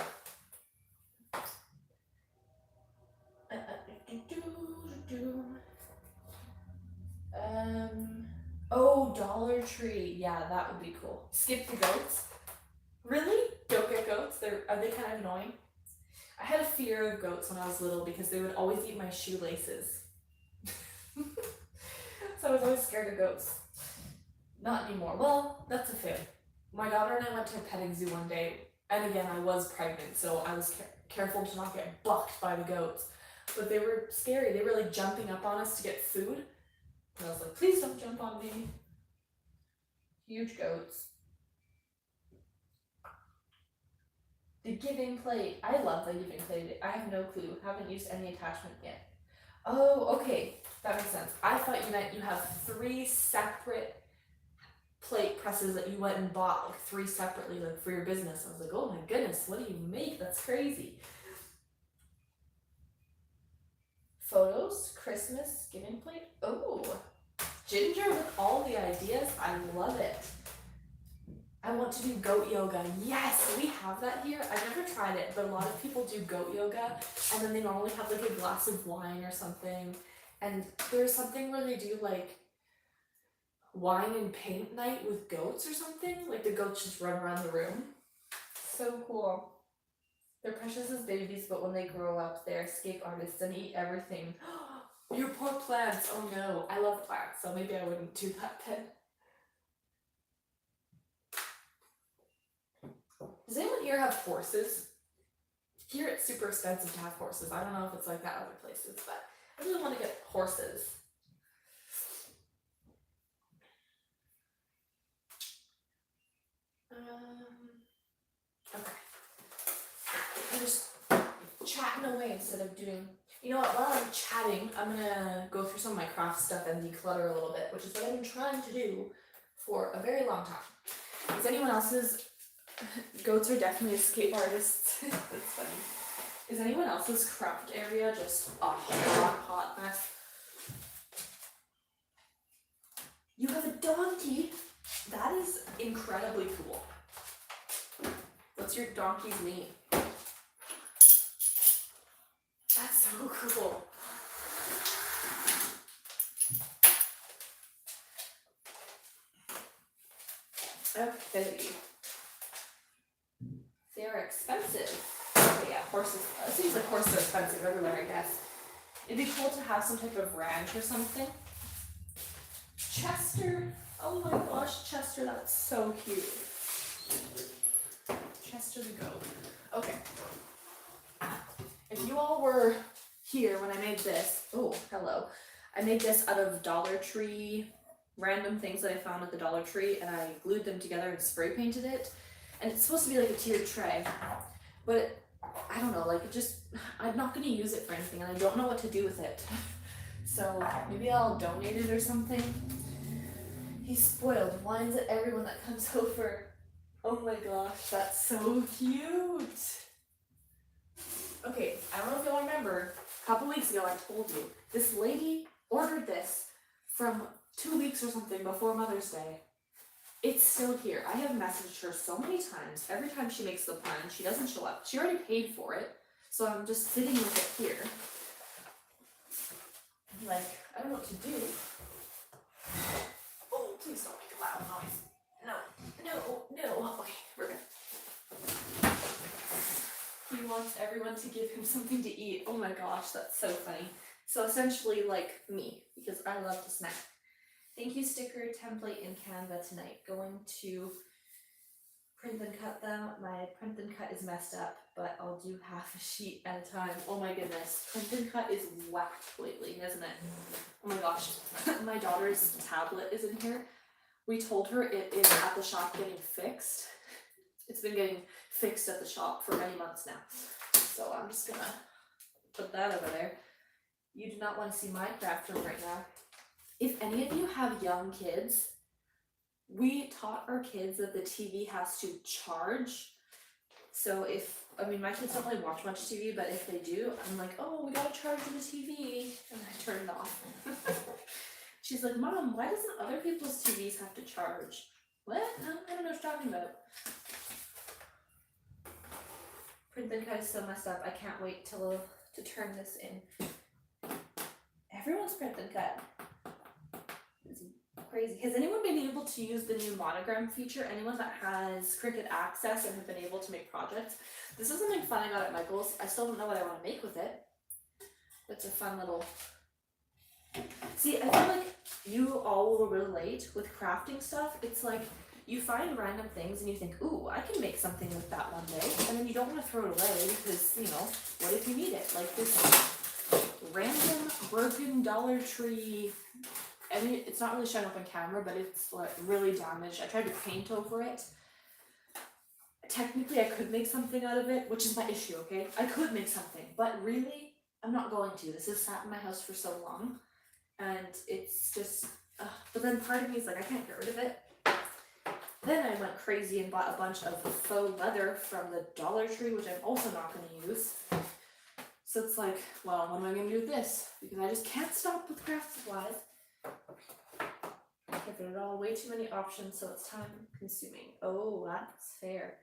Oh, Dollar Tree. Yeah, that would be cool. Skip the goats. Really? Don't get goats? Are they kind of annoying? I had a fear of goats when I was little because they would always eat my shoelaces. So I was always scared of goats. Not anymore. Well, that's a fib. My daughter and I went to a petting zoo one day, and again, I was pregnant, so I was careful to not get bucked by the goats. But they were scary. They were like jumping up on us to get food. And I was like, please don't jump on me. Huge goats. The giving plate. I love the giving plate. I have no clue. Haven't used any attachment yet. Oh, okay. That makes sense. I thought you meant you have 3 separate plate presses that you went and bought, like 3 separately, like for your business. I was like, oh my goodness, what do you make? That's crazy. Photos, Christmas, giving plate. Oh, Ginger with all the ideas. I love it. I want to do goat yoga. Yes, we have that here. I've never tried it, but a lot of people do goat yoga, and then they normally have like a glass of wine or something. And there's something where they do like wine and paint night with goats or something. Like the goats just run around the room. So cool. They're precious as babies, but when they grow up, they're escape artists and eat everything. Your poor plants. Oh no. I love plants, so maybe I wouldn't do that then. Does anyone here have horses? Here it's super expensive to have horses. I don't know if it's like that other places, but I really want to get horses. Okay. I'm just chatting away instead of doing, You know what, while I'm chatting, I'm gonna go through some of my craft stuff and declutter a little bit, which is what I've been trying to do for a very long time. Is anyone else's goats are definitely escape artists? That's funny. Is anyone else's craft area just a hot mess? You have a donkey? That is incredibly cool. What's your donkey's name? That's so cool. Okay. They are expensive. Okay, yeah, horses. It seems like horses are expensive everywhere, I guess. It'd be cool to have some type of ranch or something. Chester. Oh my gosh, Chester, that's so cute. Chester the goat. Okay. If you all were here when I made this, oh, hello. I made this out of Dollar Tree, random things that I found at the Dollar Tree, and I glued them together and spray painted it. And it's supposed to be like a tiered tray, but I don't know, like it just, I'm not gonna use it for anything and I don't know what to do with it. So maybe I'll donate it or something. He's spoiled, whines at everyone that comes over. Oh my gosh, that's so cute. Okay, I don't know if y'all remember, a couple weeks ago I told you, this lady ordered this from 2 weeks or something before Mother's Day. It's still here. I have messaged her so many times. Every time she makes the plan, she doesn't show up. She already paid for it, so I'm just sitting with it here. Like, I don't know what to do. Oh, please don't make a loud noise. No. Okay, we're good. He wants everyone to give him something to eat. Oh my gosh, that's so funny. So essentially like me, because I love to snack. Thank you sticker template in Canva tonight. Going to print and cut them. My print and cut is messed up, but I'll do half a sheet at a time. Oh my goodness. Print and cut is whacked lately, isn't it? Oh my gosh. My daughter's tablet is in here. We told her it is at the shop getting fixed. It's been getting fixed at the shop for many months now. So I'm just gonna put that over there. You do not want to see my craft room right now. If any of you have young kids, we taught our kids that the TV has to charge. So my kids don't really watch much TV, but if they do, I'm like, oh, we gotta charge the TV. And I turn it off. She's like, Mom, why doesn't other people's TVs have to charge? What? No, I don't know what you're talking about. Print and cut is so messed up. I can't wait to turn this in. Everyone's print and cut. It's crazy. Has anyone been able to use the new monogram feature? Anyone that has Cricut Access and have been able to make projects? This is something fun I got at Michael's. I still don't know what I want to make with it. It's a fun little... See, I feel like you all will relate with crafting stuff. It's like you find random things and you think, ooh, I can make something with that one day. And then you don't want to throw it away because, what if you need it? Like this random broken Dollar Tree. I mean, it's not really showing up on camera, but it's like really damaged. I tried to paint over it. Technically, I could make something out of it, which is my issue, okay? I could make something, but really, I'm not going to. This has sat in my house for so long, and it's just, but then part of me is like, I can't get rid of it. Then I went crazy and bought a bunch of faux leather from the Dollar Tree, which I'm also not going to use. So it's like, well, what am I going to do with this? Because I just can't stop with craft supplies. Give it all way too many options, so it's time consuming. Oh, that's fair.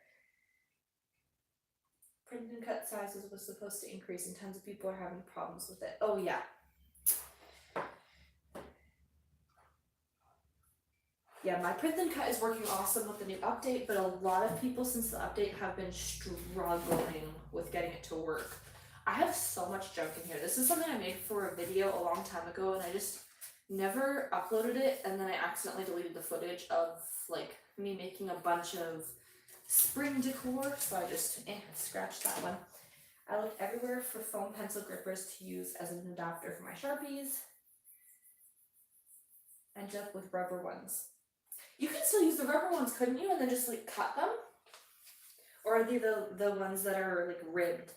Print and cut sizes was supposed to increase and tons of people are having problems with it. Oh yeah. Yeah, my print and cut is working awesome with the new update, but a lot of people since the update have been struggling with getting it to work. I have so much junk in here. This is something I made for a video a long time ago and I just never uploaded it, and then I accidentally deleted the footage of like me making a bunch of spring decor, so I just scratched that one. I looked everywhere for foam pencil grippers to use as an adapter for my Sharpies. Ended up with rubber ones. You can still use the rubber ones, couldn't you? And then just like cut them? Or are they the ones that are like ribbed?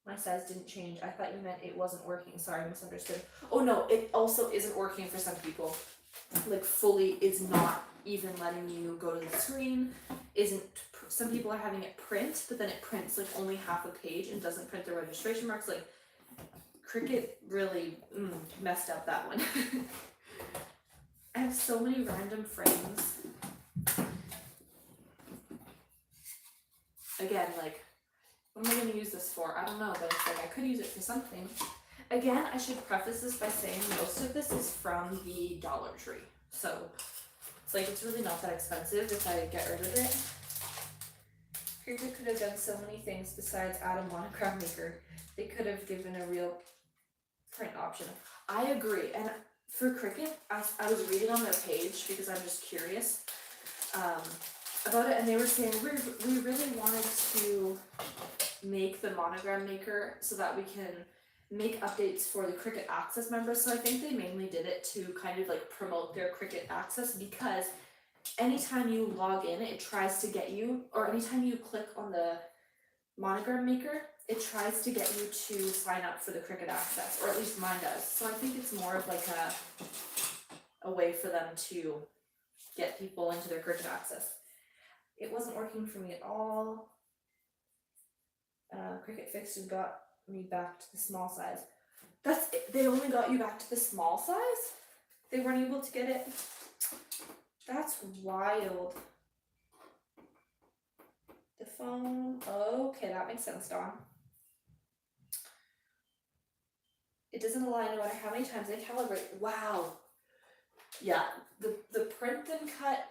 My size didn't change. I thought you meant it wasn't working. Sorry, I misunderstood. Oh no, it also isn't working for some people. Like fully is not even letting you go to the screen. Some people are having it print, but then it prints like only half a page and doesn't print the registration marks. Like Cricut really messed up that one. I have so many random frames. Again, like, what am I going to use this for? I don't know, but it's like I could use it for something. Again, I should preface this by saying most of this is from the Dollar Tree. So it's like, it's really not that expensive if I get rid of it. Cricut could have done so many things besides add a monogram maker. They could have given a real print option. I agree. And for Cricut, I was reading on their page because I'm just curious about it, and they were saying we really wanted to make the monogram maker so that we can make updates for the Cricut Access members. So I think they mainly did it to kind of like promote their Cricut Access, because anytime you log in, it tries to get you, or anytime you click on the monogram maker, it tries to get you to sign up for the Cricut Access, or at least mine does. So I think it's more of like a way for them to get people into their Cricut Access. It wasn't working for me at all. Cricut fixed and got me back to the small size. That's it. They only got you back to the small size? They weren't able to get it? That's wild. The phone, okay, that makes sense, Dawn. It doesn't align no matter how many times they calibrate. Wow. Yeah, the print and cut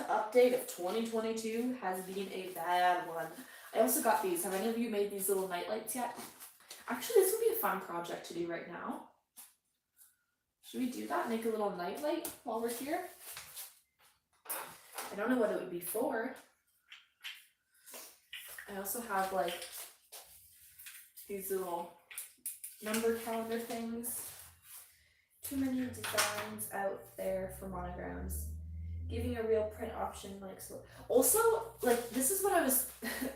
update of 2022 has been a bad one. I also got these. Have any of you made these little night lights yet? Actually, this would be a fun project to do right now. Should we do that? Make a little night light while we're here? I don't know what it would be for. I also have like these little number calendar things. Too many designs out there for monograms. Giving a real print option, like, so. Also, like, this is what I was,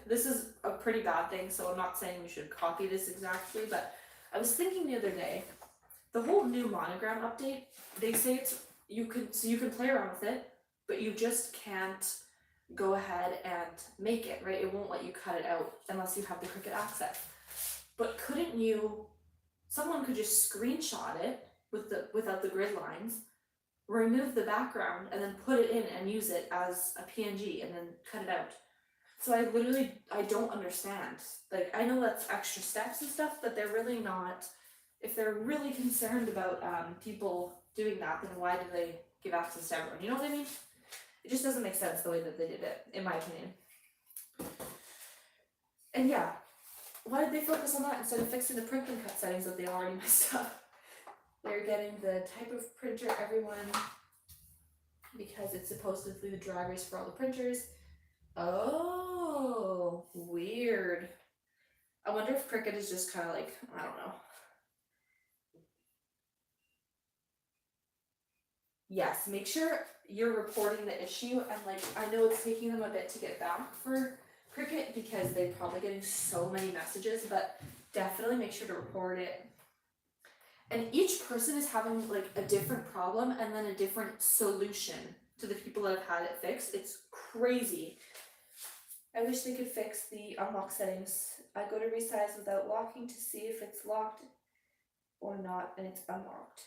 this is a pretty bad thing, so I'm not saying we should copy this exactly, but I was thinking the other day, the whole new monogram update, they say it's, you can play around with it, but you just can't go ahead and make it, right? It won't let you cut it out unless you have the Cricut Access. But couldn't you, someone could just screenshot it without the grid lines, remove the background, and then put it in and use it as a PNG and then cut it out. So I don't understand. Like, I know that's extra steps and stuff, but they're really not, if they're really concerned about people doing that, then why do they give access to everyone? You know what I mean? It just doesn't make sense the way that they did it, in my opinion. And yeah, why did they focus on that instead of fixing the print and cut settings that they already messed up? They're getting the type of printer everyone, because it's supposedly the drivers for all the printers. Oh, weird. I wonder if Cricut is just kind of like, I don't know. Yes, make sure you're reporting the issue, and like, I know it's taking them a bit to get back for Cricut because they're probably getting so many messages, but definitely make sure to report it. And each person is having like a different problem and then a different solution to the people that have had it fixed. It's crazy. I wish they could fix the unlock settings. I go to resize without locking to see if it's locked or not, and it's unlocked.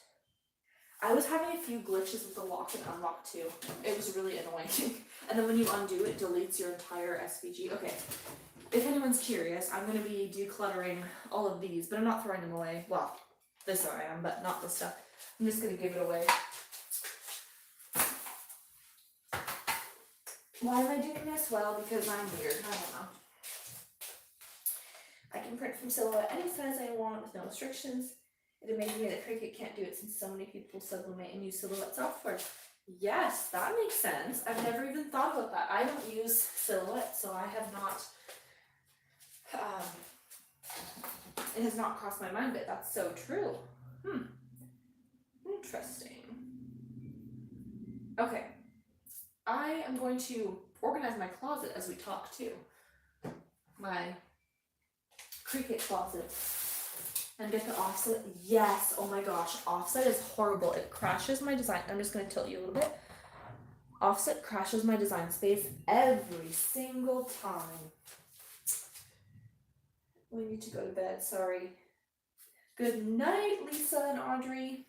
I was having a few glitches with the lock and unlock too. It was really annoying. And then when you undo it, deletes your entire SVG. Okay, if anyone's curious, I'm going to be decluttering all of these, but I'm not throwing them away. Well, this I am, but not this stuff. I'm just going to give it away. Why am I doing this? Well, because I'm weird. I don't know. I can print from Silhouette any size I want with no restrictions. It amazes me that Cricut can't do it since so many people sublimate and use Silhouette software. Yes, that makes sense. I've never even thought about that. I don't use Silhouette, so I have not, it has not crossed my mind, but that's so true. Interesting. Okay. I am going to organize my closet as we talk too. My Cricut closet and get the offset. Yes, oh my gosh, offset is horrible. It crashes my design. I'm just going to tilt you a little bit. Offset crashes my design space every single time. We need to go to bed, sorry. Good night, Lisa and Audrey.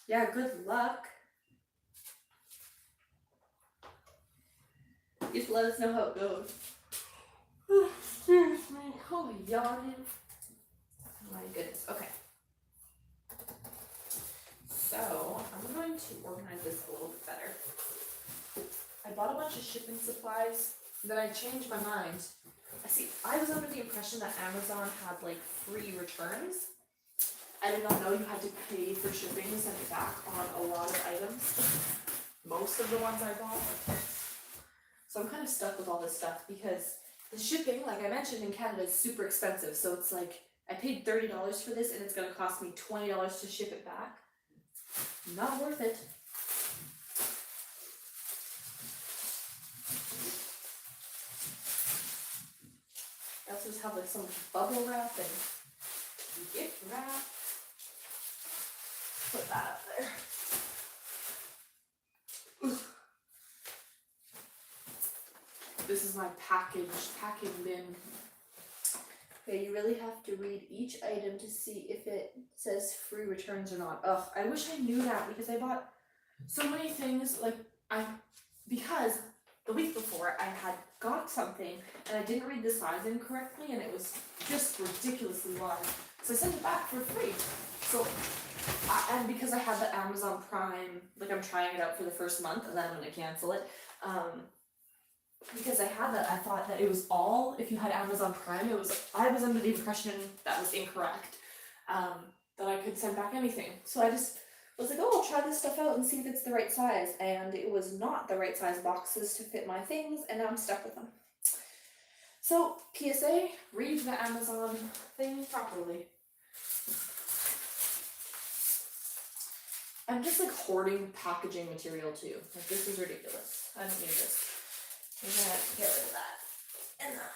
Yeah, good luck. Just let us know how it goes. Excuse me. Oh, yawning. My goodness. Okay. So, I'm going to organize this a little bit better. I bought a bunch of shipping supplies, then I changed my mind. I was under the impression that Amazon had like free returns. I did not know you had to pay for shipping to send it back on a lot of items. Most of the ones I bought. So I'm kind of stuck with all this stuff because the shipping, like I mentioned, in Canada is super expensive. So it's like I paid $30 for this and it's going to cost me $20 to ship it back. Not worth it. I also just have like some bubble wrap and gift wrap. Put that up there. This is my packing bin. Okay, you really have to read each item to see if it says free returns or not. Ugh, I wish I knew that because I bought so many things because the week before I had got something and I didn't read the size incorrectly and it was just ridiculously large. So I sent it back for free. So, and because I had the Amazon Prime, like I'm trying it out for the first month and then I'm going to cancel it. Because I had that, I thought that it was all, if you had Amazon Prime, I was under the impression that was incorrect, that I could send back anything. So I just was like, oh, I'll try this stuff out and see if it's the right size. And it was not the right size boxes to fit my things, and now I'm stuck with them. So, PSA, read the Amazon thing properly. I'm just like hoarding packaging material too. Like, this is ridiculous. I don't need this. I'm gonna get rid of that. And that.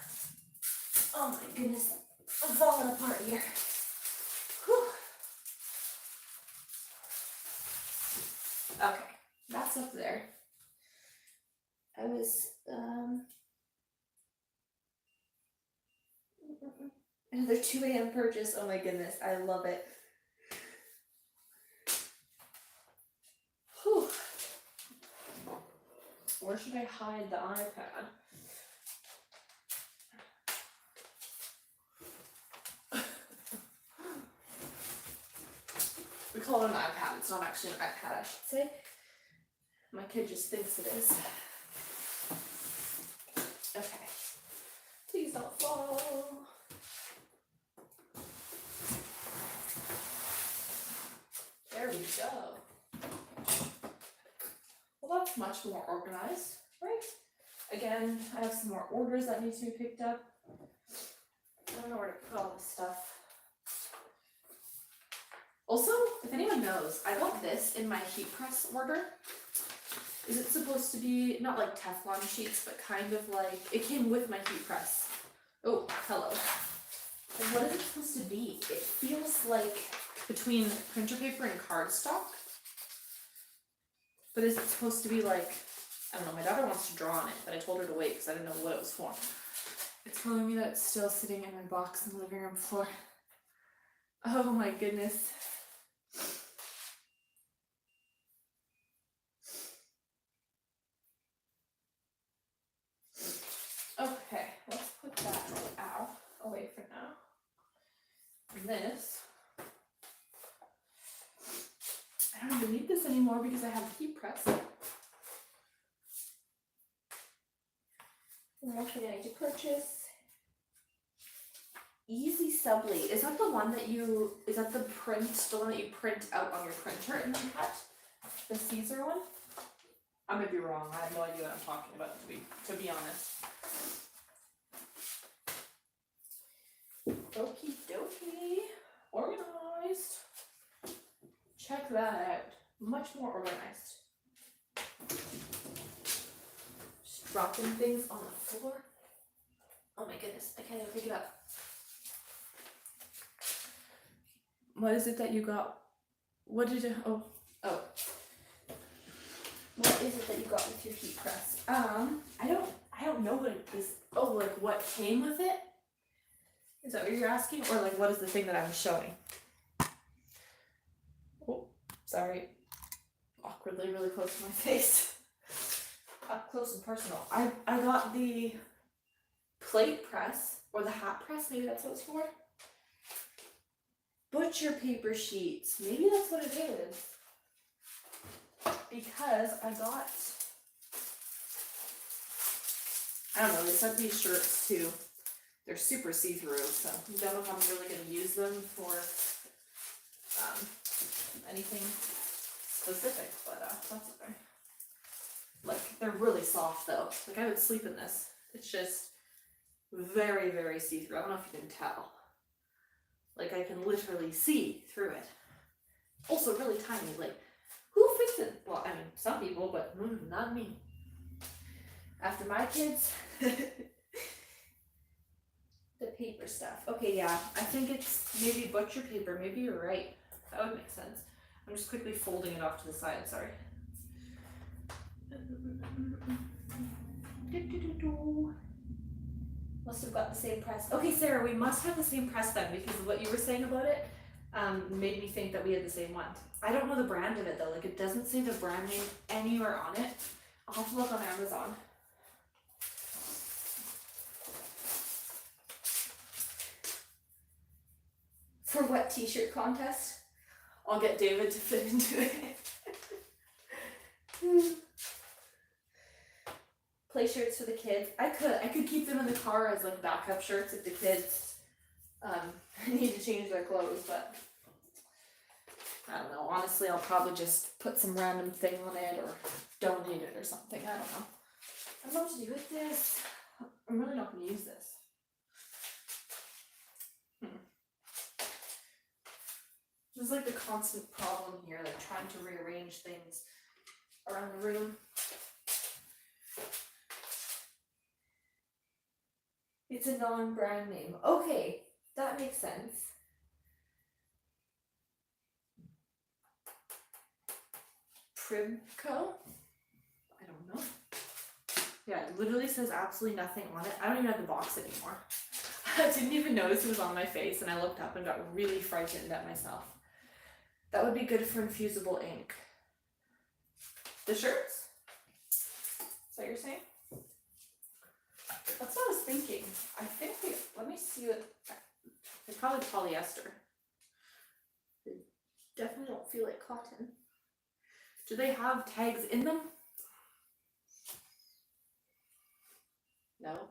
Oh my goodness. I'm falling apart here. Whew. Okay, that's up there. I was, another 2 a.m. purchase. Oh my goodness, I love it. Whew. Where should I hide the iPad? We call it an iPad. It's not actually an iPad, I should say. My kid just thinks it is. Okay. Please don't fall. There we go. Well, that's much more organized, right? Again, I have some more orders that need to be picked up. I don't know where to put all this stuff. Also, if anyone knows, I got this in my heat press order. Is it supposed to be, not like Teflon sheets, but kind of like, it came with my heat press. Oh, hello. And what is it supposed to be? It feels like between printer paper and cardstock. But is it supposed to be like, I don't know, my daughter wants to draw on it, but I told her to wait because I didn't know what it was for. It's telling me that it's still sitting in my box on the living room floor. Oh my goodness. Okay, let's put that out away for now. And this, I don't even need this anymore because I have a heat press. And what should I need to purchase? Easy Subly. Is that the one that you, is that the one that you print out on your printer and then cut? The Caesar one? I might be wrong. I have no idea what I'm talking about, to be honest. Okie dokie. Organized. Check that out. Much more organized. Just dropping things on the floor. Oh my goodness, I can't even pick it up. What is it that you got? What did you, oh. What is it that you got with your heat press? I don't know what it is. Oh, like what came with it? Is that what you're asking? Or like what is the thing that I was showing? Oh, sorry. Awkwardly really close to my face. Up close and personal. I got the plate press, or the hat press, maybe that's what it's for. Butcher paper sheets, maybe that's what it is. Because I don't know, they sent these shirts too. They're super see-through, so I don't know if I'm really going to use them for anything specific, but that's okay. Like, they're really soft though. Like, I would sleep in this. It's just very, very see-through. I don't know if you can tell. Like, I can literally see through it. Also really tiny. Like, who fits it? Well, I mean, some people, but not me. After my kids, the paper stuff. Okay, yeah, I think it's maybe butcher paper. Maybe you're right. That would make sense. I'm just quickly folding it off to the side, sorry. Must have got the same press. Okay, Sarah, we must have the same press then, because of what you were saying about it made me think that we had the same one. I don't know the brand of it though. Like, it doesn't say the brand name anywhere on it. I'll have to look on Amazon. For what t-shirt contest? I'll get David to fit into it. Play shirts for the kids. I could keep them in the car as like backup shirts if the kids need to change their clothes, but I don't know. Honestly, I'll probably just put some random thing on it or donate it or something. I don't know. I don't know what to do with this. I'm really not going to use this. This is like the constant problem here, like trying to rearrange things around the room. It's a non-brand name. Okay, that makes sense. Primco? I don't know. Yeah, it literally says absolutely nothing on it. I don't even have the box anymore. I didn't even notice it was on my face, and I looked up and got really frightened at myself. That would be good for infusible ink. The shirts? Is that what you're saying? That's what I was thinking. I think let me see what, they're probably polyester. They definitely don't feel like cotton. Do they have tags in them? No.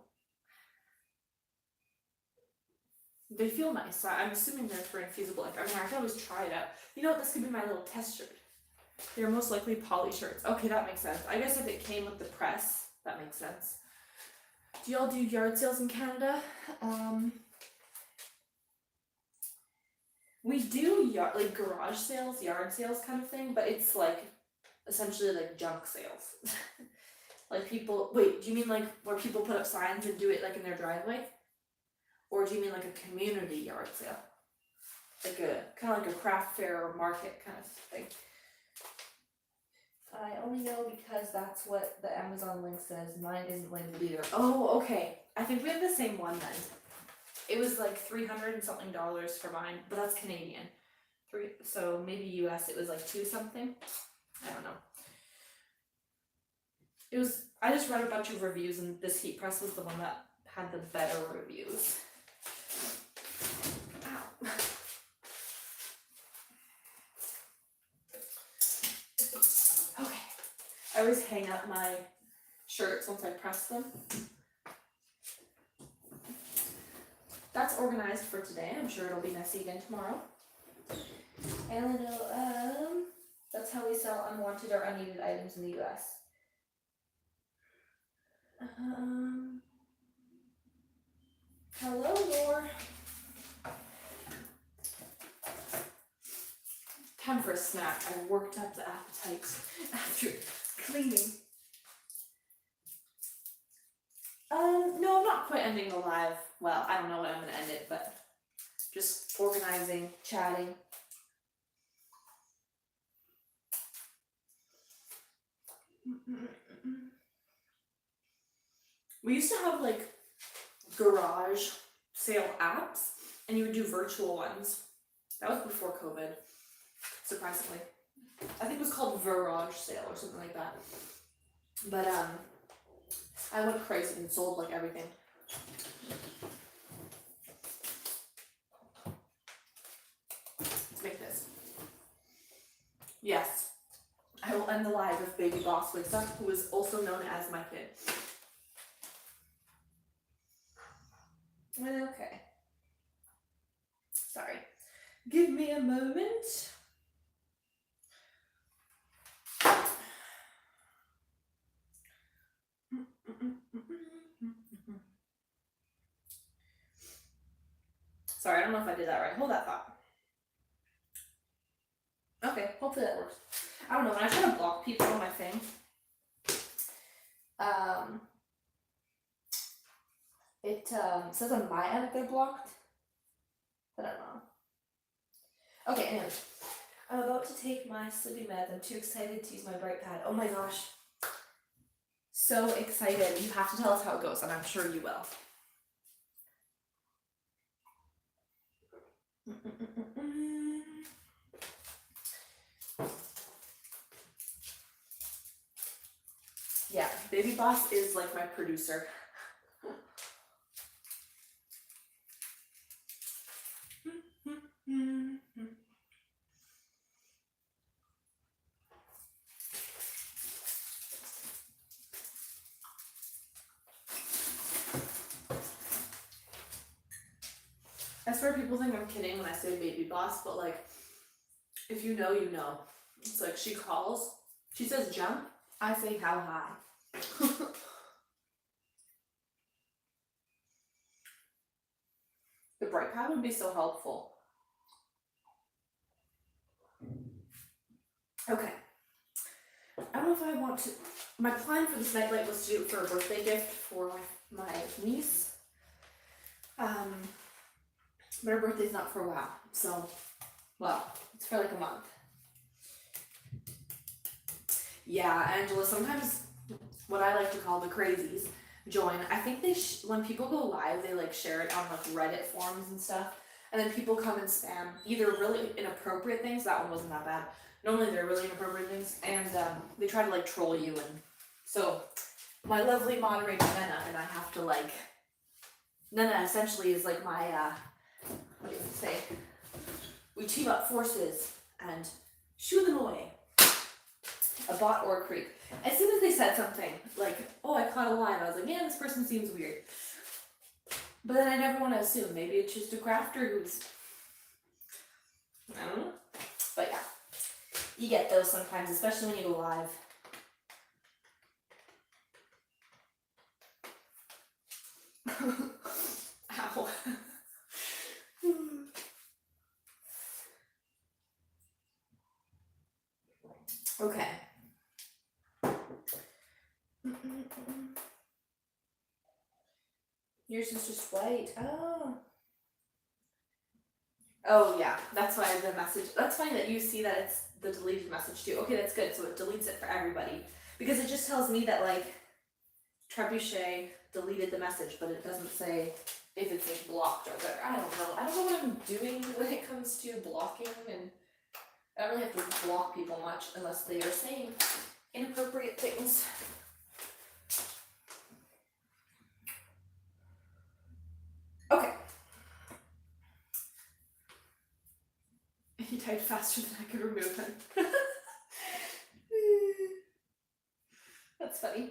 They feel nice, so I'm assuming they're for infusible ink. I mean, I could always try it out. You know what, this could be my little test shirt. They're most likely poly shirts. Okay, that makes sense. I guess if it came with the press, that makes sense. Do y'all do yard sales in Canada? We do like garage sales, yard sales kind of thing, but it's like essentially like junk sales. Like people, wait, do you mean like where people put up signs and do it like in their driveway? Or do you mean like a community yard sale? Like a, kind of like a craft fair or market kind of thing. I only know because that's what the Amazon link says. Mine isn't labeled either. Oh, okay. I think we have the same one then. It was like $300 and something for mine, but that's Canadian. So maybe US it was like 2 something. I don't know. It was, I just read a bunch of reviews and this heat press was the one that had the better reviews. Ow. Okay. I always hang up my shirts once I press them. That's organized for today. I'm sure it'll be messy again tomorrow. And that's how we sell unwanted or unneeded items in the US. Hello, Laura. Time for a snack. I worked up the appetite after cleaning. quite ending the live. Well, I don't know when I'm gonna end it, but just organizing, chatting. We used to have like garage sale apps, and you would do virtual ones. That was before COVID, surprisingly. I think it was called Garage Sale or something like that. But I went crazy and sold like everything. Let's make this. Yes, I will end the live with Baby Boss Lisa, who is also known as my kid. Okay. Sorry. Give me a moment. Sorry, I don't know if I did that right. Hold that thought. Okay, hopefully that works. I don't know, when I try to block people on my thing, it says on my end they're blocked, but I don't know. Okay, anyways, I'm about to take my sleeping meds. I'm too excited to use my bright pad. Oh my gosh. So excited. You have to tell us how it goes, and I'm sure you will. Yeah, Baby Boss is like my producer. I swear people think I'm kidding when I say Baby Boss, but like, if you know, you know. It's like she calls, she says jump, I say how high. The bright pad would be so helpful. Okay. I don't know if I want to. My plan for this nightlight was to do it for a birthday gift for my niece. But her birthday's not for a while, so, well, it's for like a month. Yeah, Angela, sometimes what I like to call the crazies join. I think they, when people go live, they like share it on like Reddit forums and stuff. And then people come and spam either really inappropriate things, that one wasn't that bad. Normally they're really inappropriate things, and they try to like troll you. And so my lovely moderator Nana and I have to like, Nana essentially is like my, what do you say? We team up forces and shoo them away. A bot or a creep. As soon as they said something like, oh, I caught a live, I was like, yeah, this person seems weird. But then I never want to assume. Maybe it's just a crafter who's, I don't know. But yeah, you get those sometimes, especially when you go live. Ow. Okay. Yours is just white. Oh. Oh yeah, that's why the message, that's funny that you see that it's the deleted message too. Okay, that's good, so it deletes it for everybody. Because it just tells me that like, Trebusheayt deleted the message, but it doesn't say if it's like blocked or whatever. I don't know what I'm doing when it comes to blocking, and I don't really have to block people much unless they are saying inappropriate things. Okay. He typed faster than I could remove him. That's funny.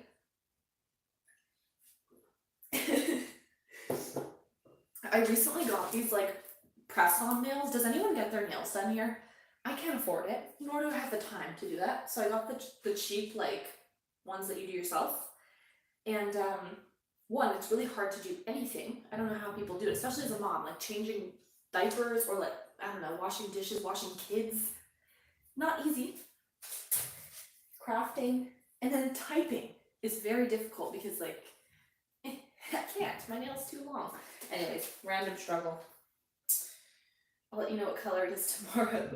I recently got these like press-on nails. Does anyone get their nails done here? I can't afford it, nor do I have the time to do that. So I got the cheap like ones that you do yourself. And one, it's really hard to do anything. I don't know how people do it, especially as a mom, like changing diapers or like, I don't know, washing dishes, washing kids. Not easy. Crafting, and then typing is very difficult because like, I can't, my nail's too long. Anyways, random struggle. I'll let you know what color it is tomorrow.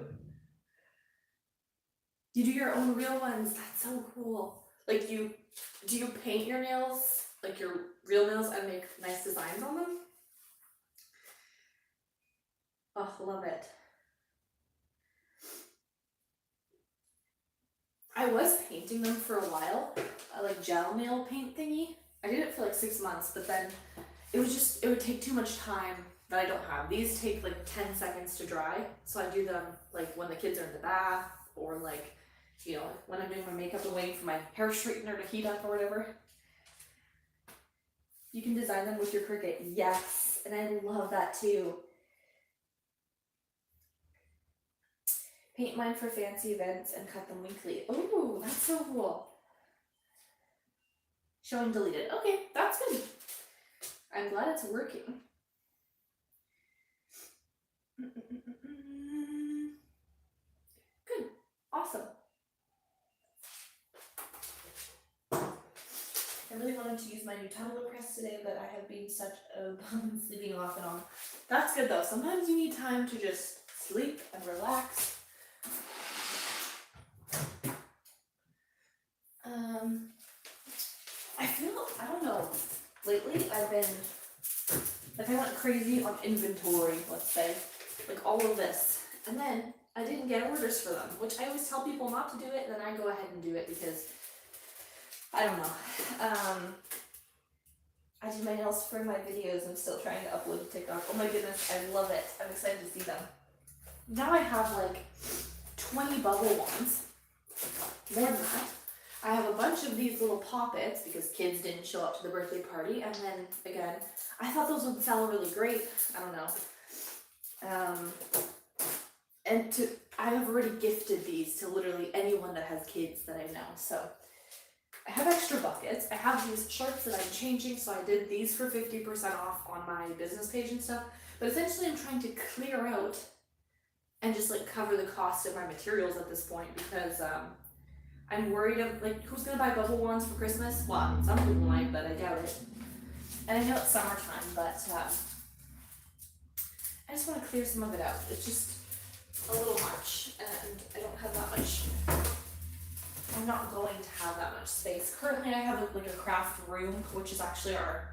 You do your own real ones, that's so cool. Like do you paint your nails, like your real nails, and make nice designs on them? Oh, love it. I was painting them for a while, like gel nail paint thingy. I did it for like 6 months, but then it would take too much time that I don't have. These take like 10 seconds to dry, so I do them like when the kids are in the bath, or like, you know, when I'm doing my makeup and waiting for my hair straightener to heat up or whatever. You can design them with your Cricut. Yes, and I love that too. Paint mine for fancy events and cut them weekly. Oh, that's so cool. Showing deleted. Okay, that's good. I'm glad it's working. Good. Awesome. I really wanted to use my new tumbler press today, but I have been such a bum sleeping off and on. That's good though. Sometimes you need time to just sleep and relax. I feel, I don't know, lately I've been, like I went crazy on inventory, let's say, like all of this, and then I didn't get orders for them, which I always tell people not to do it, and then I go ahead and do it because, I don't know, I do my nails for my videos. I'm still trying to upload to TikTok. Oh my goodness, I love it. I'm excited to see them. Now I have like 20 bubble ones, more than that. I have a bunch of these little poppets because kids didn't show up to the birthday party, and then again, I thought those would sell really great. I don't know. I have already gifted these to literally anyone that has kids that I know. So I have extra buckets. I have these shirts that I'm changing, so I did these for 50% off on my business page and stuff. But essentially, I'm trying to clear out and just like cover the cost of my materials at this point because I'm worried of like who's gonna buy bubble wands for Christmas? Well, I mean, some people might, but I doubt it. And I know it's summertime, but I just want to clear some of it out. It's just a little much, and I don't have that much. I'm not going to have that much space. Currently, I have like a craft room, which is actually our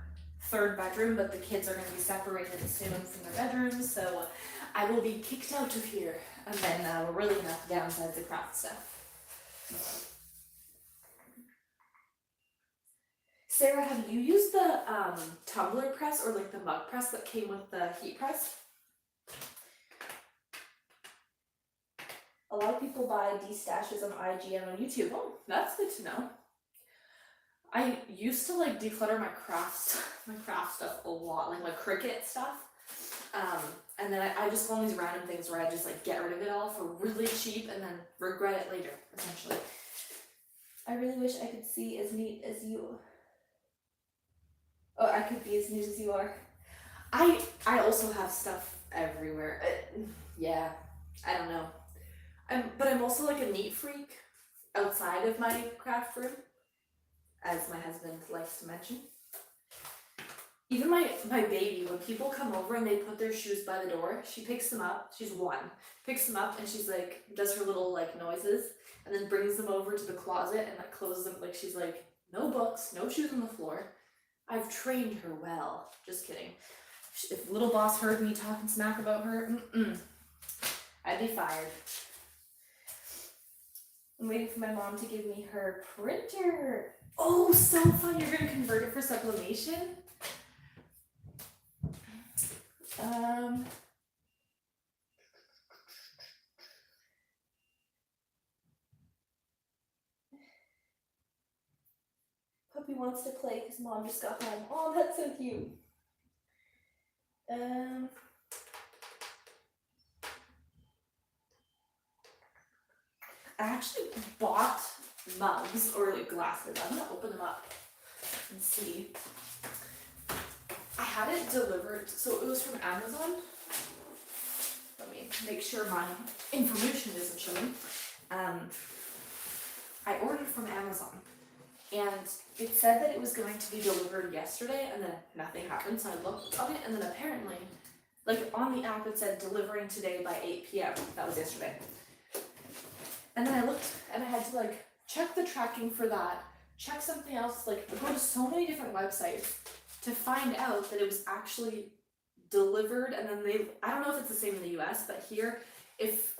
3rd bedroom, but the kids are going to be separated soon from their bedrooms, so I will be kicked out of here, and then we're really going to have to downsize the craft stuff. Sarah, have you used the tumbler press or like the mug press that came with the heat press? A lot of people buy de-stashes on IG and on YouTube. Oh, that's good to know. I used to like declutter my craft stuff a lot, like my Cricut stuff. And then I just go on these random things where I just like get rid of it all for really cheap and then regret it later, essentially. I really wish I could see as neat as you. Oh, I could be as neat as you are. I also have stuff everywhere. Yeah, I don't know. But I'm also like a neat freak outside of my craft room, as my husband likes to mention. Even my baby, when people come over and they put their shoes by the door, she picks them up. She's 1, picks them up and she's like does her little like noises and then brings them over to the closet and like closes them. Like she's like, no books, no shoes on the floor. I've trained her well. Just kidding. If little boss heard me talking smack about her, I'd be fired. I'm waiting for my mom to give me her printer. Oh, so fun. You're going to convert it for sublimation? Puppy wants to play because mom just got home. Oh, that's so cute. I actually bought mugs or like glasses. I'm gonna open them up and see. I had it delivered, so it was from Amazon. Let me make sure my information isn't showing. I ordered from Amazon. and it said that it was going to be delivered yesterday, and then nothing happened, so I looked on it, and then apparently, like on the app it said delivering today by 8 p.m. That was yesterday. And then I looked, and I had to like check the tracking for that, check something else, like go to so many different websites to find out that it was actually delivered. And then I don't know if it's the same in the US, but here, if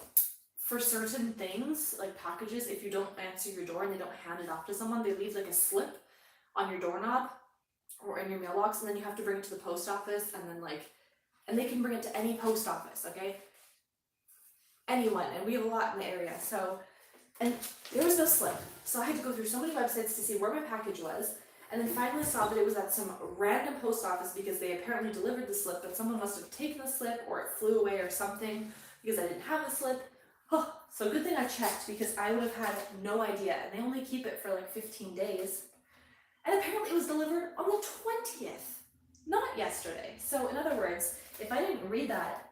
for certain things, like packages, if you don't answer your door and they don't hand it off to someone, they leave like a slip on your doorknob or in your mailbox, and then you have to bring it to the post office, and then and they can bring it to any post office, okay? Anyone, and we have a lot in the area, so, and there was no slip. So I had to go through so many websites to see where my package was, and then finally saw that it was at some random post office because they apparently delivered the slip, but someone must have taken the slip or it flew away or something because I didn't have the slip. Oh, so good thing I checked, because I would have had no idea, and they only keep it for like 15 days. And apparently it was delivered on the 20th, not yesterday. So in other words, if I didn't read that,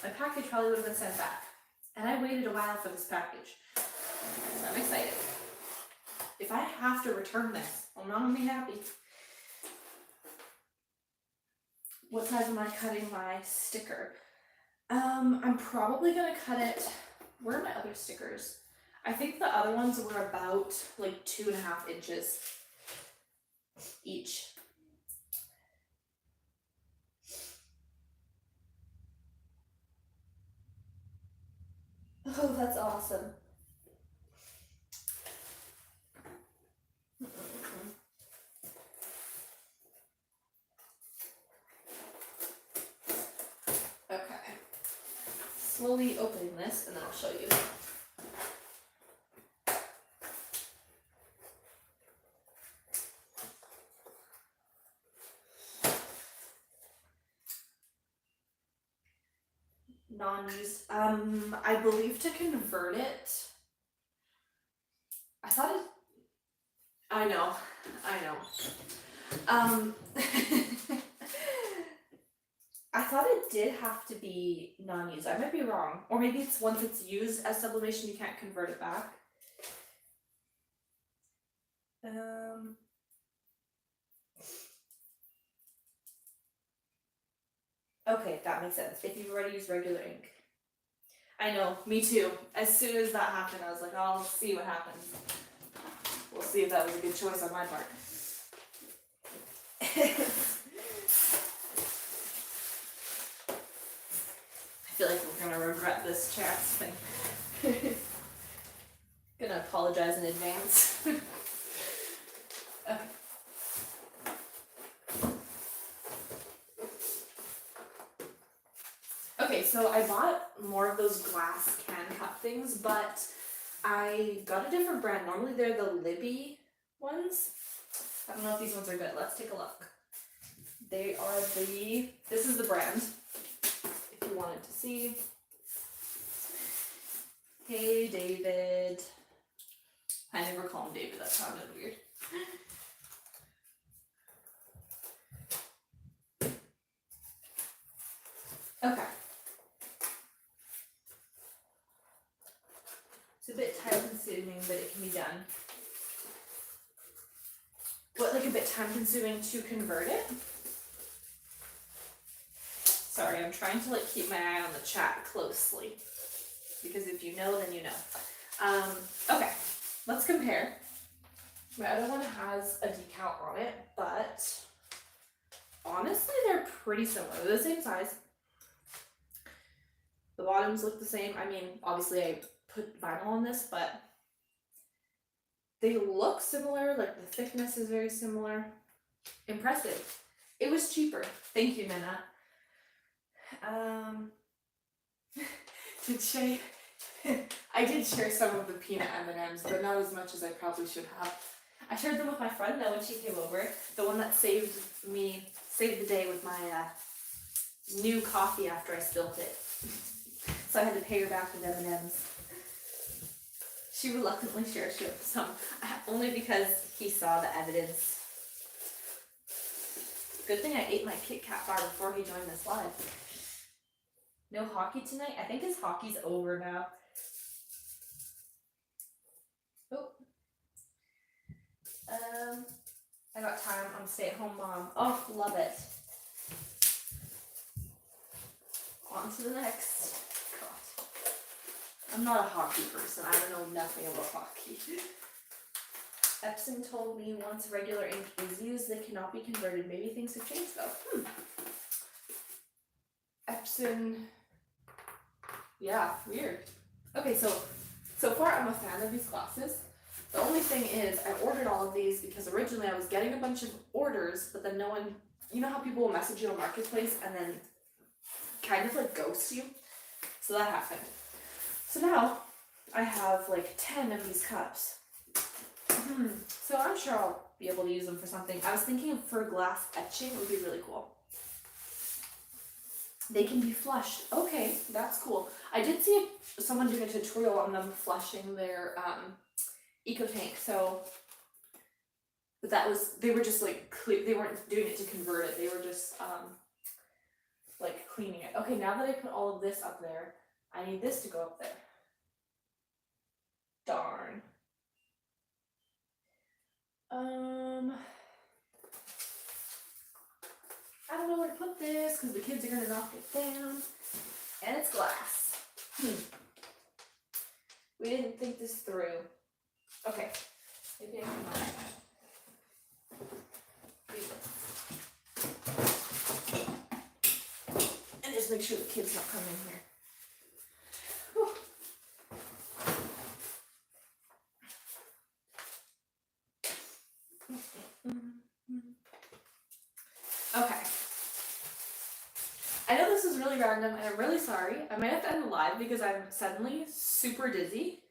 my package probably would have been sent back. And I waited a while for this package. So I'm excited. If I have to return this, I'm not gonna be happy. What size am I cutting my sticker? I'm probably gonna cut it, where are my other stickers? I think the other ones were about like 2.5 inches each. Oh, that's awesome. Okay. Slowly opening this, and then I'll show you. Non-use. I believe to convert it. I thought it. I know. I thought it did have to be non-use. I might be wrong, or maybe it's once it's used as sublimation, you can't convert it back. Okay, that makes sense. If you've already used regular ink. I know, me too. As soon as that happened, I was like, oh, let's see what happens. We'll see if that was a good choice on my part. I feel like we're gonna regret this chats thing. Gonna apologize in advance. Okay. Okay, so I bought more of those glass can cup things, but I got a different brand. Normally they're the Libby ones. I don't know if these ones are good. Let's take a look. They are this is the brand, if you wanted to see. Hey, David. I never call him David, that sounded weird. Okay. It's a bit time consuming, but it can be done. What, like a bit time consuming to convert it? Sorry, I'm trying to like keep my eye on the chat closely, because if you know, then you know. Okay, let's compare. My other one has a decal on it, but honestly, they're pretty similar. They're the same size. The bottoms look the same. I mean, obviously I put vinyl on this, but they look similar. Like the thickness is very similar. Impressive. It was cheaper. Thank you, Minna. Did Shea? I did share some of the peanut M&Ms, but not as much as I probably should have. I shared them with my friend though when she came over. The one that saved the day with my new coffee after I spilled it. So I had to pay her back with M&Ms. She reluctantly shared some, only because he saw the evidence. Good thing I ate my Kit Kat bar before he joined this live. No hockey tonight? I think his hockey's over now. Oh. I got time. I'm a stay-at-home mom. Oh, love it. On to the next. God. I'm not a hockey person. I don't know nothing about hockey. Epson told me once regular ink is used, they cannot be converted. Maybe things have changed though. Epson. Yeah, weird. Okay, so far I'm a fan of these glasses. The only thing is I ordered all of these because originally I was getting a bunch of orders, but then no one, you know how people will message you on Marketplace and then kind of like ghost you? So that happened. So now I have like 10 of these cups. So I'm sure I'll be able to use them for something. I was thinking for glass etching would be really cool. They can be flushed. Okay, that's cool. I did see someone doing a tutorial on them flushing their eco tank. So, but that was, they were just like, they weren't doing it to convert it. They were just like cleaning it. Okay, now that I put all of this up there, I need this to go up there. Darn. I don't know where to put this because the kids are gonna knock it down. And it's glass. We didn't think this through. Okay. Maybe I can and just make sure the kids don't come in here. Whew. Okay. I know this is really random and I'm really sorry. I might have to end the live because I'm suddenly super dizzy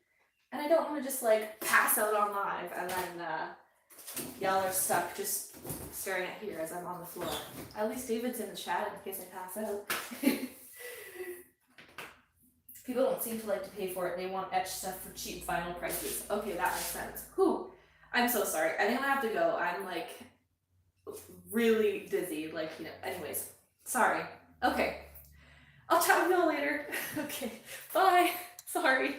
and I don't want to just like pass out on live and then y'all are stuck just staring at here as I'm on the floor. At least David's in the chat in case I pass out. People don't seem to like to pay for it. They want etched stuff for cheap vinyl prices. Okay, that makes sense. Whew. I'm so sorry. I think I have to go. I'm like really dizzy. Like, you know, anyways. Sorry. Okay. I'll chat with y'all later. Okay. Bye. Sorry.